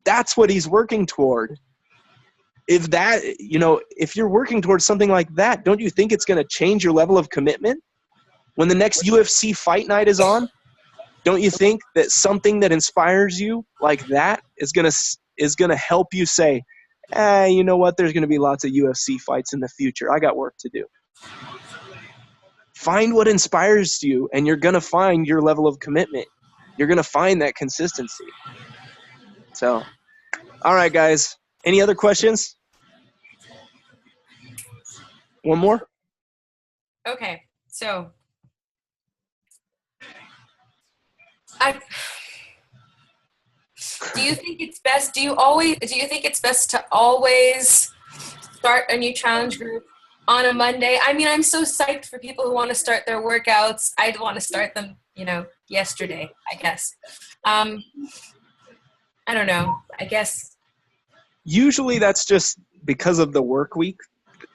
That's what he's working toward. If you're working towards something like that, don't you think it's going to change your level of commitment? When the next UFC fight night is on, don't you think that something that inspires you like that is going to help you say, you know what, there's going to be lots of UFC fights in the future. I got work to do. Find what inspires you, and you're going to find your level of commitment. You're going to find that consistency. So, all right, guys. Any other questions? One more? Okay, so do you think it's best to always start a new challenge group on a Monday? I mean, I'm so psyched for people who want to start their workouts. I'd want to start them, yesterday, I guess. I don't know. I guess. Usually that's just because of the work week.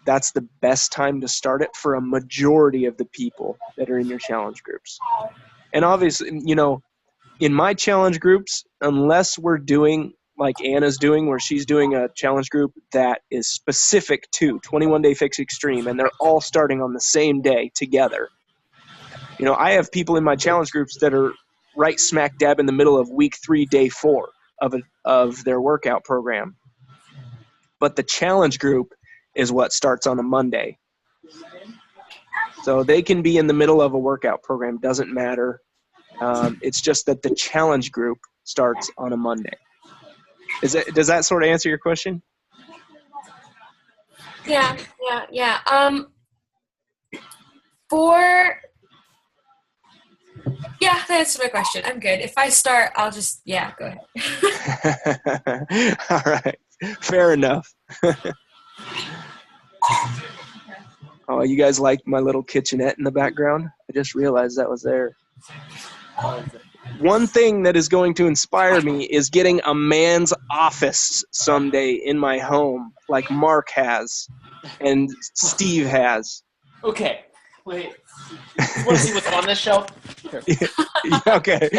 That's the best time to start it for a majority of the people that are in your challenge groups. And obviously, in my challenge groups, unless we're doing like Anna's doing, where she's doing a challenge group that is specific to 21 Day Fix Extreme, and they're all starting on the same day together. I have people in my challenge groups that are right smack dab in the middle of week 3, day 4 of their workout program. But the challenge group is what starts on a Monday. So they can be in the middle of a workout program, doesn't matter. It's just that the challenge group starts on a Monday. Does that sort of answer your question? Yeah. That answers my question. I'm good. If I start, I'll just go ahead. All right. Fair enough. Oh, you guys like my little kitchenette in the background? I just realized that was there. One thing that is going to inspire me is getting a man's office someday in my home, like Mark has and Steve has. Okay, wait. You want to see what's on this shelf? Here. Okay.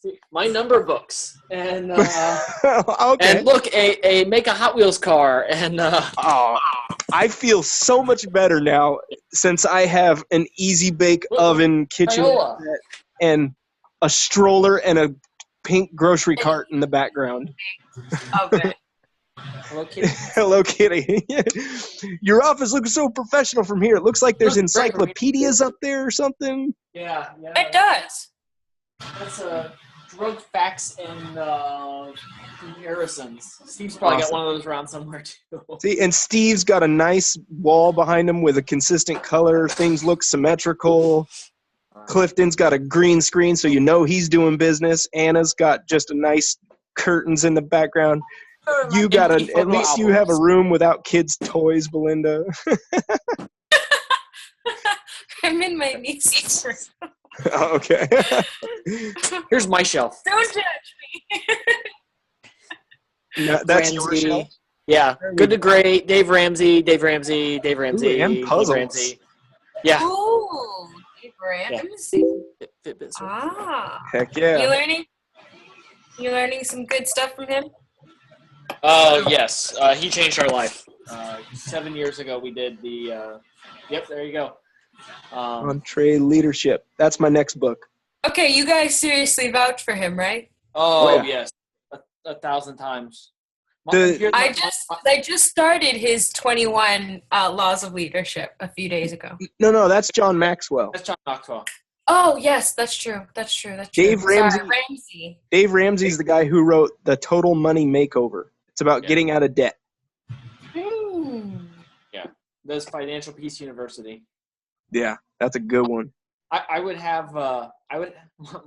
See, my number books and Okay. and look, a make a Hot Wheels car and I feel so much better now since I have an easy bake oven kitchen Crayola. and a stroller and a pink grocery cart in the background. Okay. Hello Kitty. Hello, Kitty. Your office looks so professional from here. It looks like there's encyclopedias up there or something. Yeah. It does. That's drug facts and comparisons. Steve's probably got one of those around somewhere too. See, and Steve's got a nice wall behind him with a consistent color. Things look symmetrical. Clifton's got a green screen, so you know he's doing business. Anna's got just a nice curtains in the background. You got at least you have a room without kids' toys, Belinda. I'm in my niece's room. Okay. Here's my shelf. Don't judge me. No, that's your Ramsey. shelf? Yeah. Good to Great. Dave Ramsey. Ooh, and puzzles. Dave Ramsey. Yeah. Ooh, Dave Ramsey. Fitbit. Ah. Heck yeah. You learning some good stuff from him? Yes. He changed our life. 7 years ago, we did the. Yep. There you go. Entree Leadership. That's my next book. Okay, you guys seriously vouch for him, right? Oh yeah. yes, 1,000 times. I just started his 21 laws of leadership a few days ago. No, that's John Maxwell. That's John Maxwell. Oh yes, that's true. Dave Ramsey. Sorry, Ramsey. Dave Ramsey's the guy who wrote The Total Money Makeover. It's about getting out of debt. Yeah, there's Financial Peace University. Yeah, that's a good one. I would have my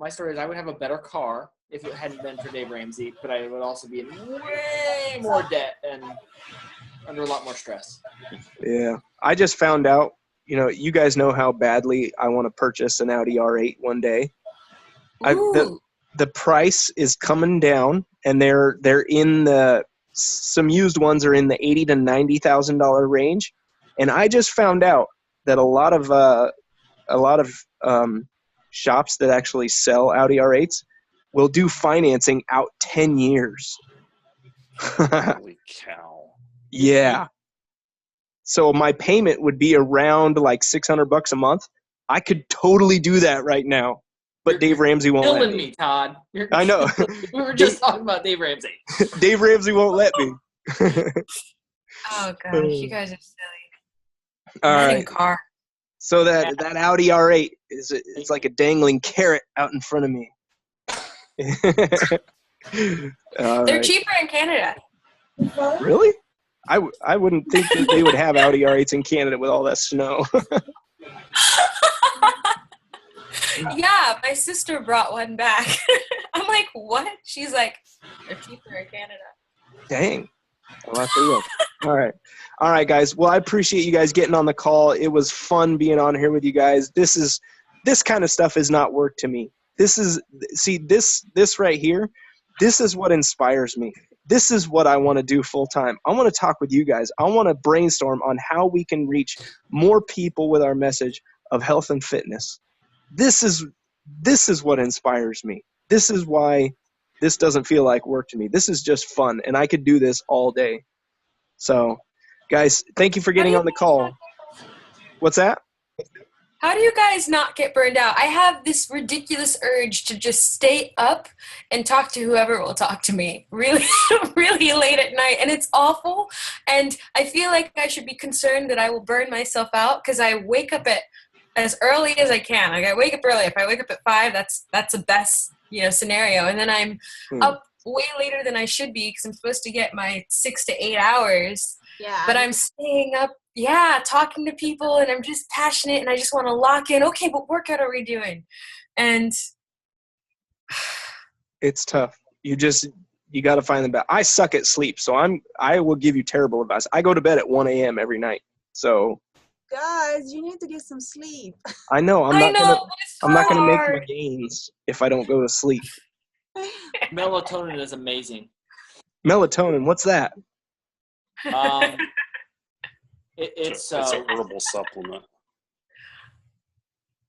story is I would have a better car if it hadn't been for Dave Ramsey, but I would also be in way more debt and under a lot more stress. Yeah, I just found out. You guys know how badly I want to purchase an Audi R8 one day. The price is coming down, and they're in some used ones are in the $80,000 to $90,000 range, and I just found out that a lot of shops that actually sell Audi R8s will do financing out 10 years. Holy cow! Yeah. So my payment would be around like $600 a month. I could totally do that right now, but Dave Ramsey won't let Killing me. me, Todd. I know. We were just talking about Dave Ramsey. Dave Ramsey won't let me. Oh gosh, you guys are silly. All Not right. in car. So that Audi R8 it's like a dangling carrot out in front of me. All They're right. cheaper in Canada. Really? I wouldn't think that they would have Audi R8s in Canada with all that snow. Yeah, my sister brought one back. I'm like, what? She's like, they're cheaper in Canada. Dang. I'll have to look. All right, guys. Well, I appreciate you guys getting on the call. It was fun being on here with you guys. This kind of stuff is not work to me. This right here, this is what inspires me. This is what I want to do full time. I want to talk with you guys. I want to brainstorm on how we can reach more people with our message of health and fitness. This is what inspires me. This is why this doesn't feel like work to me. This is just fun, and I could do this all day. So, guys, thank you for getting on the call. What's that? How do you guys not get burned out? I have this ridiculous urge to just stay up and talk to whoever will talk to me really, really late at night. And it's awful. And I feel like I should be concerned that I will burn myself out because I wake up at as early as I can. Like I wake up early. If I wake up at 5, that's the best, scenario. And then I'm up way later than I should be because I'm supposed to get my 6 to 8 hours. Yeah. But I'm staying up, talking to people, and I'm just passionate, and I just want to lock in. Okay, what workout are we doing? And It's tough. You got to find the balance. I suck at sleep, so I will give you terrible advice. I go to bed at 1 a.m. every night. So guys, you need to get some sleep. I know I'm I not know, gonna but it's I'm not gonna make hard. my gains if I don't go to sleep. Melatonin is amazing. Melatonin, what's that? It's It's a herbal supplement.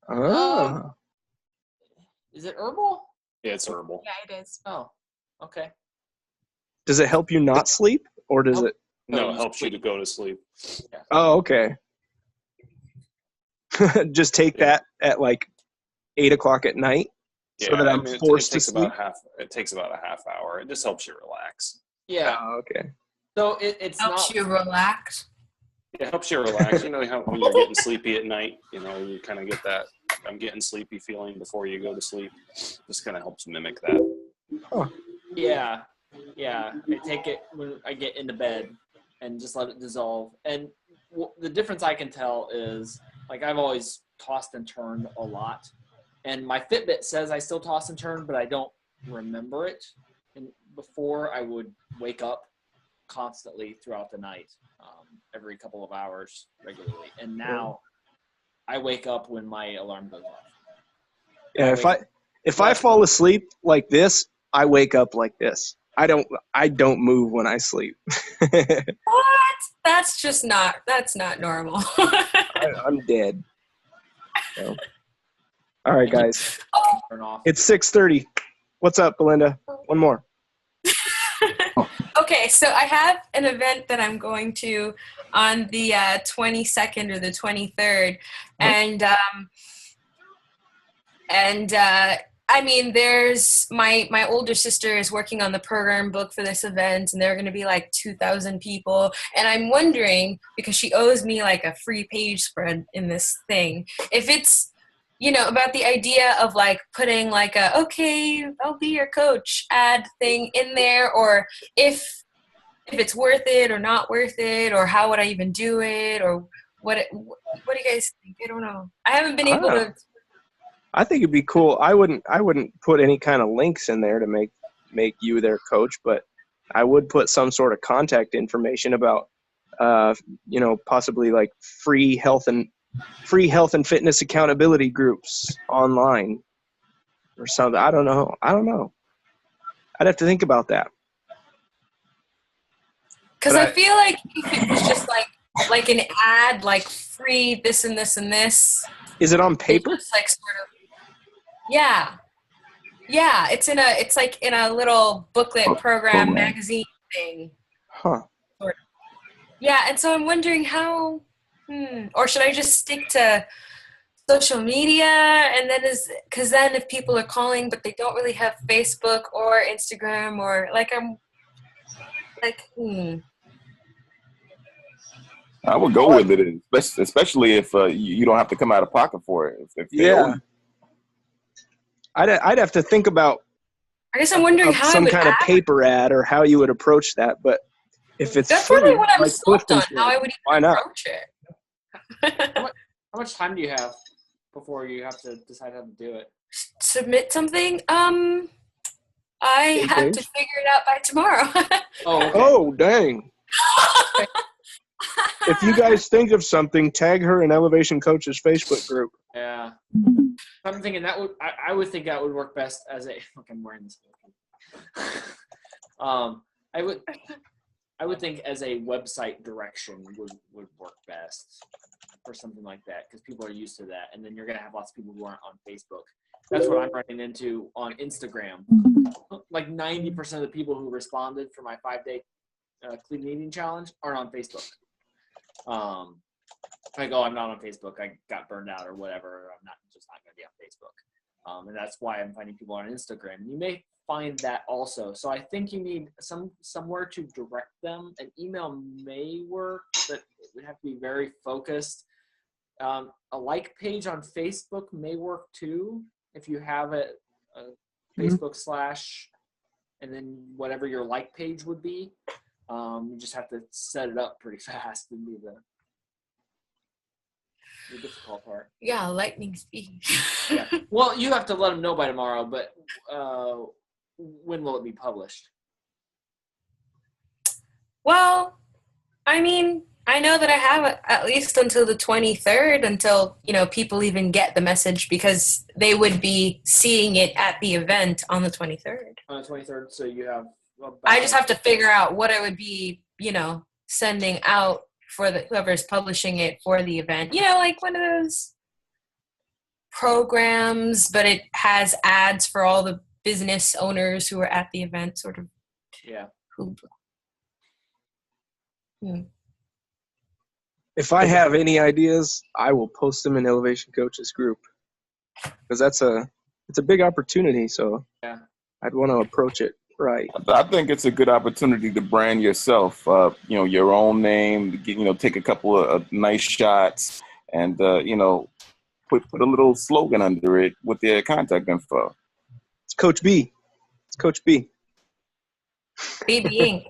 Ah. Is it herbal? Yeah, it's herbal. Yeah, it is. Oh, okay. Does it help you not sleep, or does it? No, it helps you to go to sleep. Oh, okay. Just take that at like 8 o'clock at night, so that I'm forced to sleep. It takes about a half hour. It just helps you relax. Yeah. Oh, okay. So it's Helps not. you relax. It helps you relax. You know how when you're getting sleepy at night, you kind of get that I'm getting sleepy feeling before you go to sleep. This kind of helps mimic that. Huh. Yeah. I take it when I get into bed and just let it dissolve. And the difference I can tell is, like, I've always tossed and turned a lot. And my Fitbit says I still toss and turn, but I don't remember it. And before, I would wake up constantly throughout the night, every couple of hours regularly. And now I wake up when my alarm goes off. Yeah, if I fall asleep like this, I wake up like this. I don't move when I sleep. What? That's not normal. I'm dead. So. All right, guys. Turn off. It's 6:30. What's up, Belinda? One more. Okay, so I have an event that I'm going to on the 22nd or the 23rd, and I mean, there's my older sister is working on the program book for this event, and there are going to be like 2,000 people, and I'm wondering, because she owes me like a free page spread in this thing, if it's about the idea of like putting like a okay, I'll be your coach ad thing in there, or if it's worth it or not worth it, or how would I even do it, or what do you guys think? I don't know. I haven't been able to. I think it'd be cool. I wouldn't put any kind of links in there to make you their coach, but I would put some sort of contact information about possibly like free health and fitness accountability groups online or something. I don't know. I'd have to think about that. Because I feel like if it was just like an ad, like free this and this and this. Is it on paper? It's like sort of. Yeah. It's like in a little booklet program magazine thing. Huh. Sort of. Yeah, and so I'm wondering how. Or should I just stick to social media, and then because then if people are calling but they don't really have Facebook or Instagram, or I would go with it, especially if you don't have to come out of pocket for it. If yeah. I'd have to think about. I guess I'm wondering how some kind of paper ad or how you would approach that, but if it's that's free, really what I'm like stoked on. How I would even approach it. How much time do you have before you have to decide how to do it? Submit something? I have to figure it out by tomorrow. Oh, okay. Oh, dang. If you guys think of something, tag her in Elevation Coach's Facebook group. Yeah. I'm thinking I would think that would work best as a. Look, I'm wearing this. I would think as a website direction would work best for something like that, because people are used to that, and then you're gonna have lots of people who aren't on Facebook. That's what I'm running into on Instagram. Like 90% of the people who responded for my 5-day clean eating challenge aren't on Facebook. I'm not on Facebook. I got burned out or whatever. Or I'm just not going to be on Facebook. And that's why I'm finding people on Instagram. You may find that also. So I think you need somewhere to direct them. An email may work, but it would have to be very focused. A like page on Facebook may work too if you have a Facebook and then whatever your like page would be. You just have to set it up pretty fast and do the difficult part. Yeah, lightning speed. Yeah. Well, you have to let them know by tomorrow, but when will it be published? Well, I mean, I know that I have it at least until the 23rd, until, people even get the message, because they would be seeing it at the event on the 23rd. On the 23rd, so you have I just have to figure out what I would be, sending out for whoever's publishing it for the event. Like one of those programs, but it has ads for all the business owners who are at the event, sort of. Yeah. If I have any ideas, I will post them in Elevation Coaches group, because it's a big opportunity. So yeah, I'd want to approach it right. I think it's a good opportunity to brand yourself. Your own name. Take a couple of nice shots, and put a little slogan under it with their contact info. It's Coach B. It's Coach B. Baby Ink.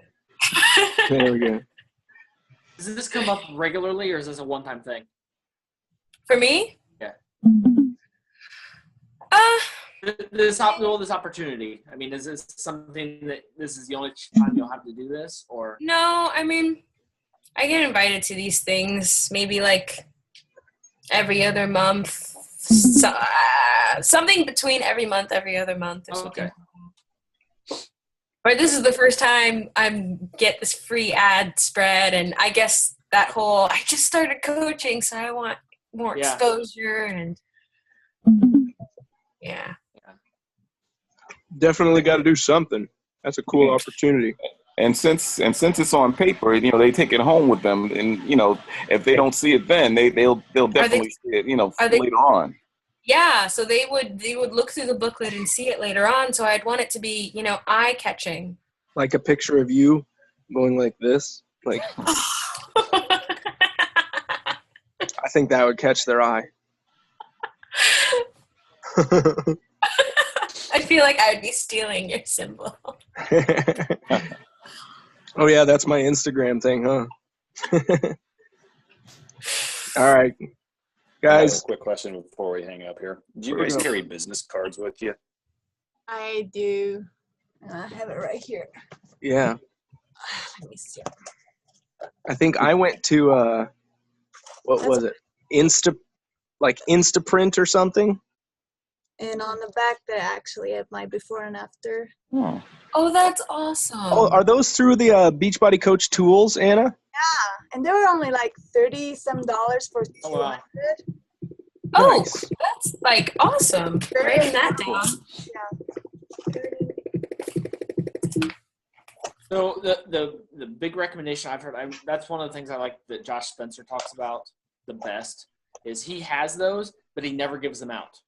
There we go. Does this come up regularly, or is this a one-time thing? For me? Yeah. This opportunity. I mean, is this something that this is the only time you'll have to do this, or? No, I mean, I get invited to these things maybe like every other month. So, something between every month, every other month, or something. Okay. But this is the first time I get this free ad spread, and I guess that whole, I just started coaching, so I want more exposure, and yeah. Definitely got to do something. That's a cool opportunity. And since it's on paper, they take it home with them, and if they don't see it then, they'll definitely see it, later on. Yeah, so they would look through the booklet and see it later on. So I'd want it to be, eye catching. Like a picture of you going like this, like. I think that would catch their eye. I feel like I would be stealing your symbol. Oh yeah, that's my Instagram thing, huh? All right. Guys, a quick question before we hang up here. Do you guys carry business cards with you? I do. I have it right here. Yeah. Let me see. I think I went to what was it? Instaprint or something. And on the back, they actually have my before and after. Oh, that's awesome. Oh, are those through the Beachbody Coach tools, Anna? Yeah, and they were only like $30-some for 200. Oh, wow. Oh, Nice. that's like awesome. Writing that down. So the big recommendation I've heard, that's one of the things I like that Josh Spencer talks about the best, is he has those, but he never gives them out.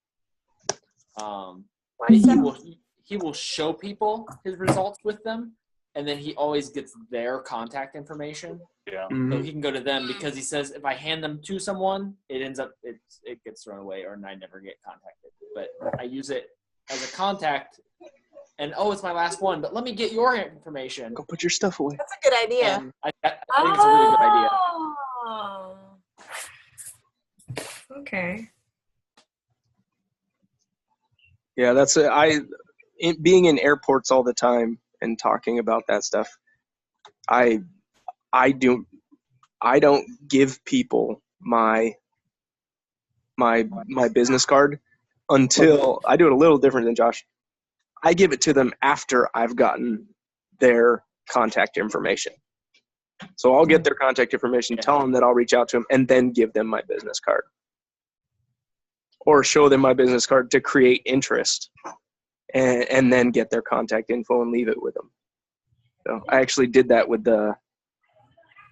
He will show people his results with them, and then he always gets their contact information. Yeah. So he can go to them, because he says if I hand them to someone, it gets thrown away, or I never get contacted. But I use it as a contact, and it's my last one, but let me get your information. Go put your stuff away. That's a good idea. And I think it's a really good idea. Oh. Okay. Yeah, that's being in airports all the time and talking about that stuff. I don't give people my business card until I do it a little different than Josh. I give it to them after I've gotten their contact information. So I'll get their contact information, tell them that I'll reach out to them, and then give them my business card. Or show them my business card to create interest, and then get their contact info and leave it with them. So I actually did that with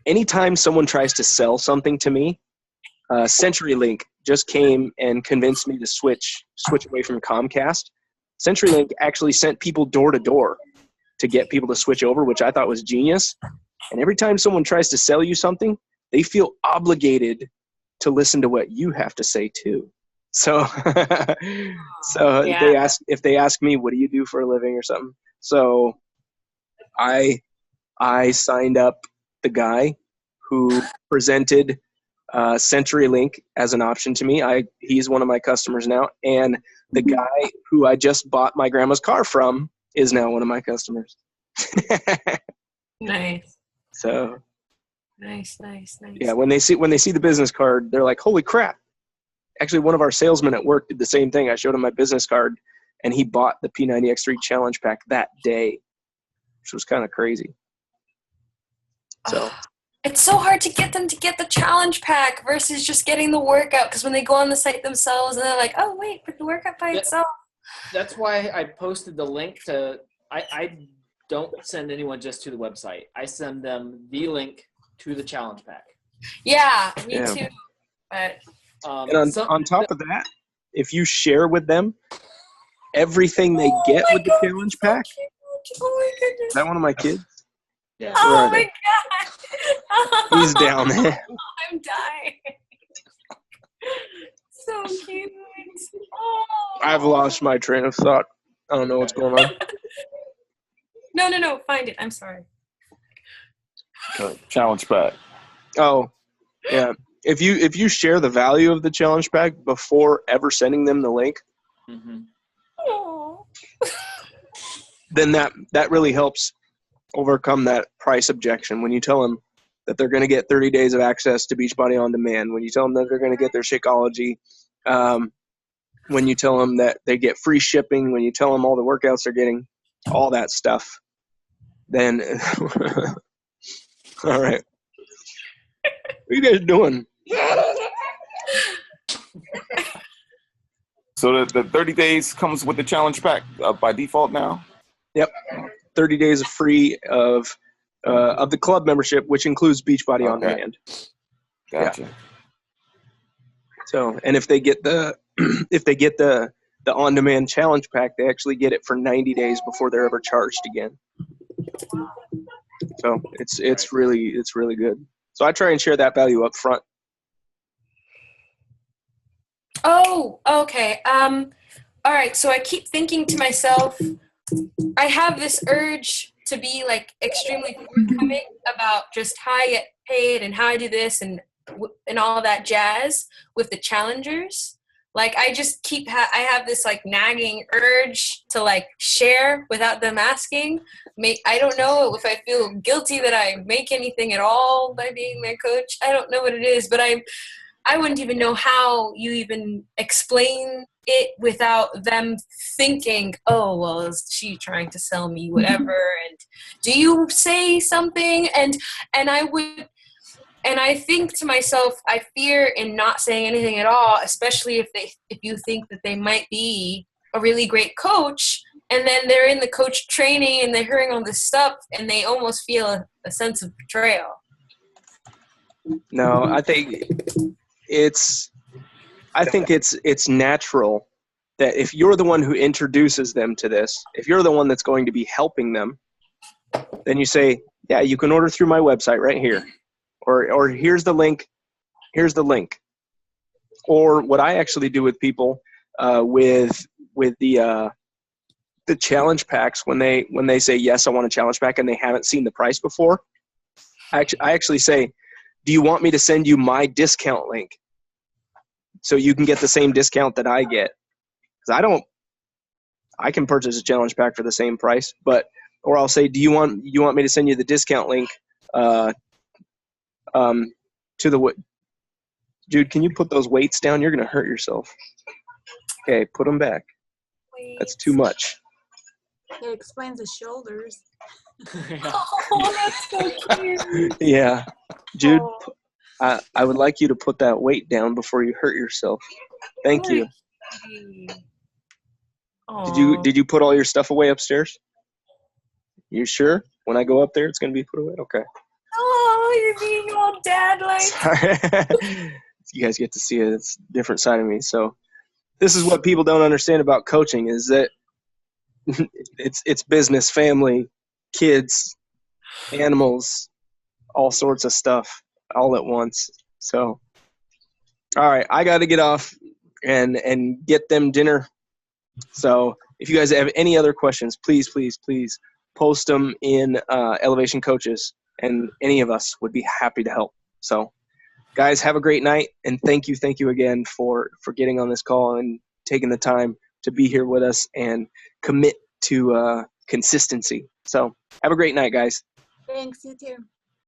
anytime someone tries to sell something to me, CenturyLink just came and convinced me to switch away from Comcast. CenturyLink actually sent people door to door to get people to switch over, which I thought was genius. And every time someone tries to sell you something, they feel obligated to listen to what you have to say too. So, Yeah. they ask me, what do you do for a living or something? So I signed up the guy who presented CenturyLink as an option to me. He's one of my customers now, and the guy who I just bought my grandma's car from is now one of my customers. Nice. So Nice. yeah, when they see the business card, they're like, "Holy crap!" Actually, one of our salesmen at work did the same thing. I showed him my business card, and he bought the P90X3 Challenge Pack that day, which was kind of crazy. So it's so hard to get them to get the challenge pack versus just getting the workout, because when they go on the site themselves and they're like, oh wait, but the workout by itself. That's why I posted the link to. I don't send anyone just to the website. I send them the link to the challenge pack. Yeah, me too. But and on top of that, if you share with them everything they get with the challenge pack, oh my goodness. is that one of my kids? Yeah. Oh my god. He's down there. I'm dying. So cute. Oh. I've lost my train of thought. I don't know what's going on. No. Find it. I'm sorry. Challenge pack. Oh, yeah. If you share the value of the challenge pack before ever sending them the link, Oh. then that really helps overcome that price objection. When you tell them that they're going to get 30 days of access to Beachbody On Demand, when you tell them that they're going to get their Shakeology, when you tell them that they get free shipping, when you tell them all the workouts they're getting, all that stuff, then all right. What are you guys doing? So the 30 days comes with the challenge pack by default now? Yep. 30 days of free of the club membership, which includes Beachbody On Demand. Gotcha. Yeah. So, and if they get the on-demand challenge pack, they actually get it for 90 days before they're ever charged again. So it's really good. So I try and share that value up front. Oh, okay. All right. So I keep thinking to myself, I have this urge to be like extremely forthcoming about just how I get paid and how I do this and all that jazz with the challengers. Like I just I have this like nagging urge to like share without them asking. I don't know if I feel guilty that I make anything at all by being their coach. I don't know what it is, but I wouldn't even know how you even explain it without them thinking, oh, well, is she trying to sell me whatever? And do you say something? And I think to myself, I fear in not saying anything at all, especially if you think that they might be a really great coach, and then they're in the coach training and they're hearing all this stuff and they almost feel a sense of betrayal. No, I think it's natural that if you're the one who introduces them to this, if you're the one that's going to be helping them, then you say, yeah, you can order through my website right here. Or here's the link. Here's the link. Or what I actually do with people with the challenge packs, when they say yes, I want a challenge pack, and they haven't seen the price before, I actually say, do you want me to send you my discount link so you can get the same discount that I get? Because I can purchase a challenge pack for the same price, or I'll say, do you want me to send you the discount link to the dude, can you put those weights down? You're gonna hurt yourself. Okay, put them back. That's too much. It explains the shoulders. Oh, that's so cute. Yeah, Jude, I would like you to put that weight down before you hurt yourself. Thank you. Did you put all your stuff away upstairs? You sure? When I go up there, it's gonna be put away. Okay. Oh, you're being all dad-like. Sorry. You guys get to see a different side of me. So this is what people don't understand about coaching, is that it's business, family, kids, animals, all sorts of stuff all at once. So, all right, I got to get off and get them dinner. So if you guys have any other questions, please post them in Elevation Coaches, and any of us would be happy to help. So, guys, have a great night, and thank you again for getting on this call and taking the time to be here with us and commit to consistency. So, have a great night, guys. Thanks, you too.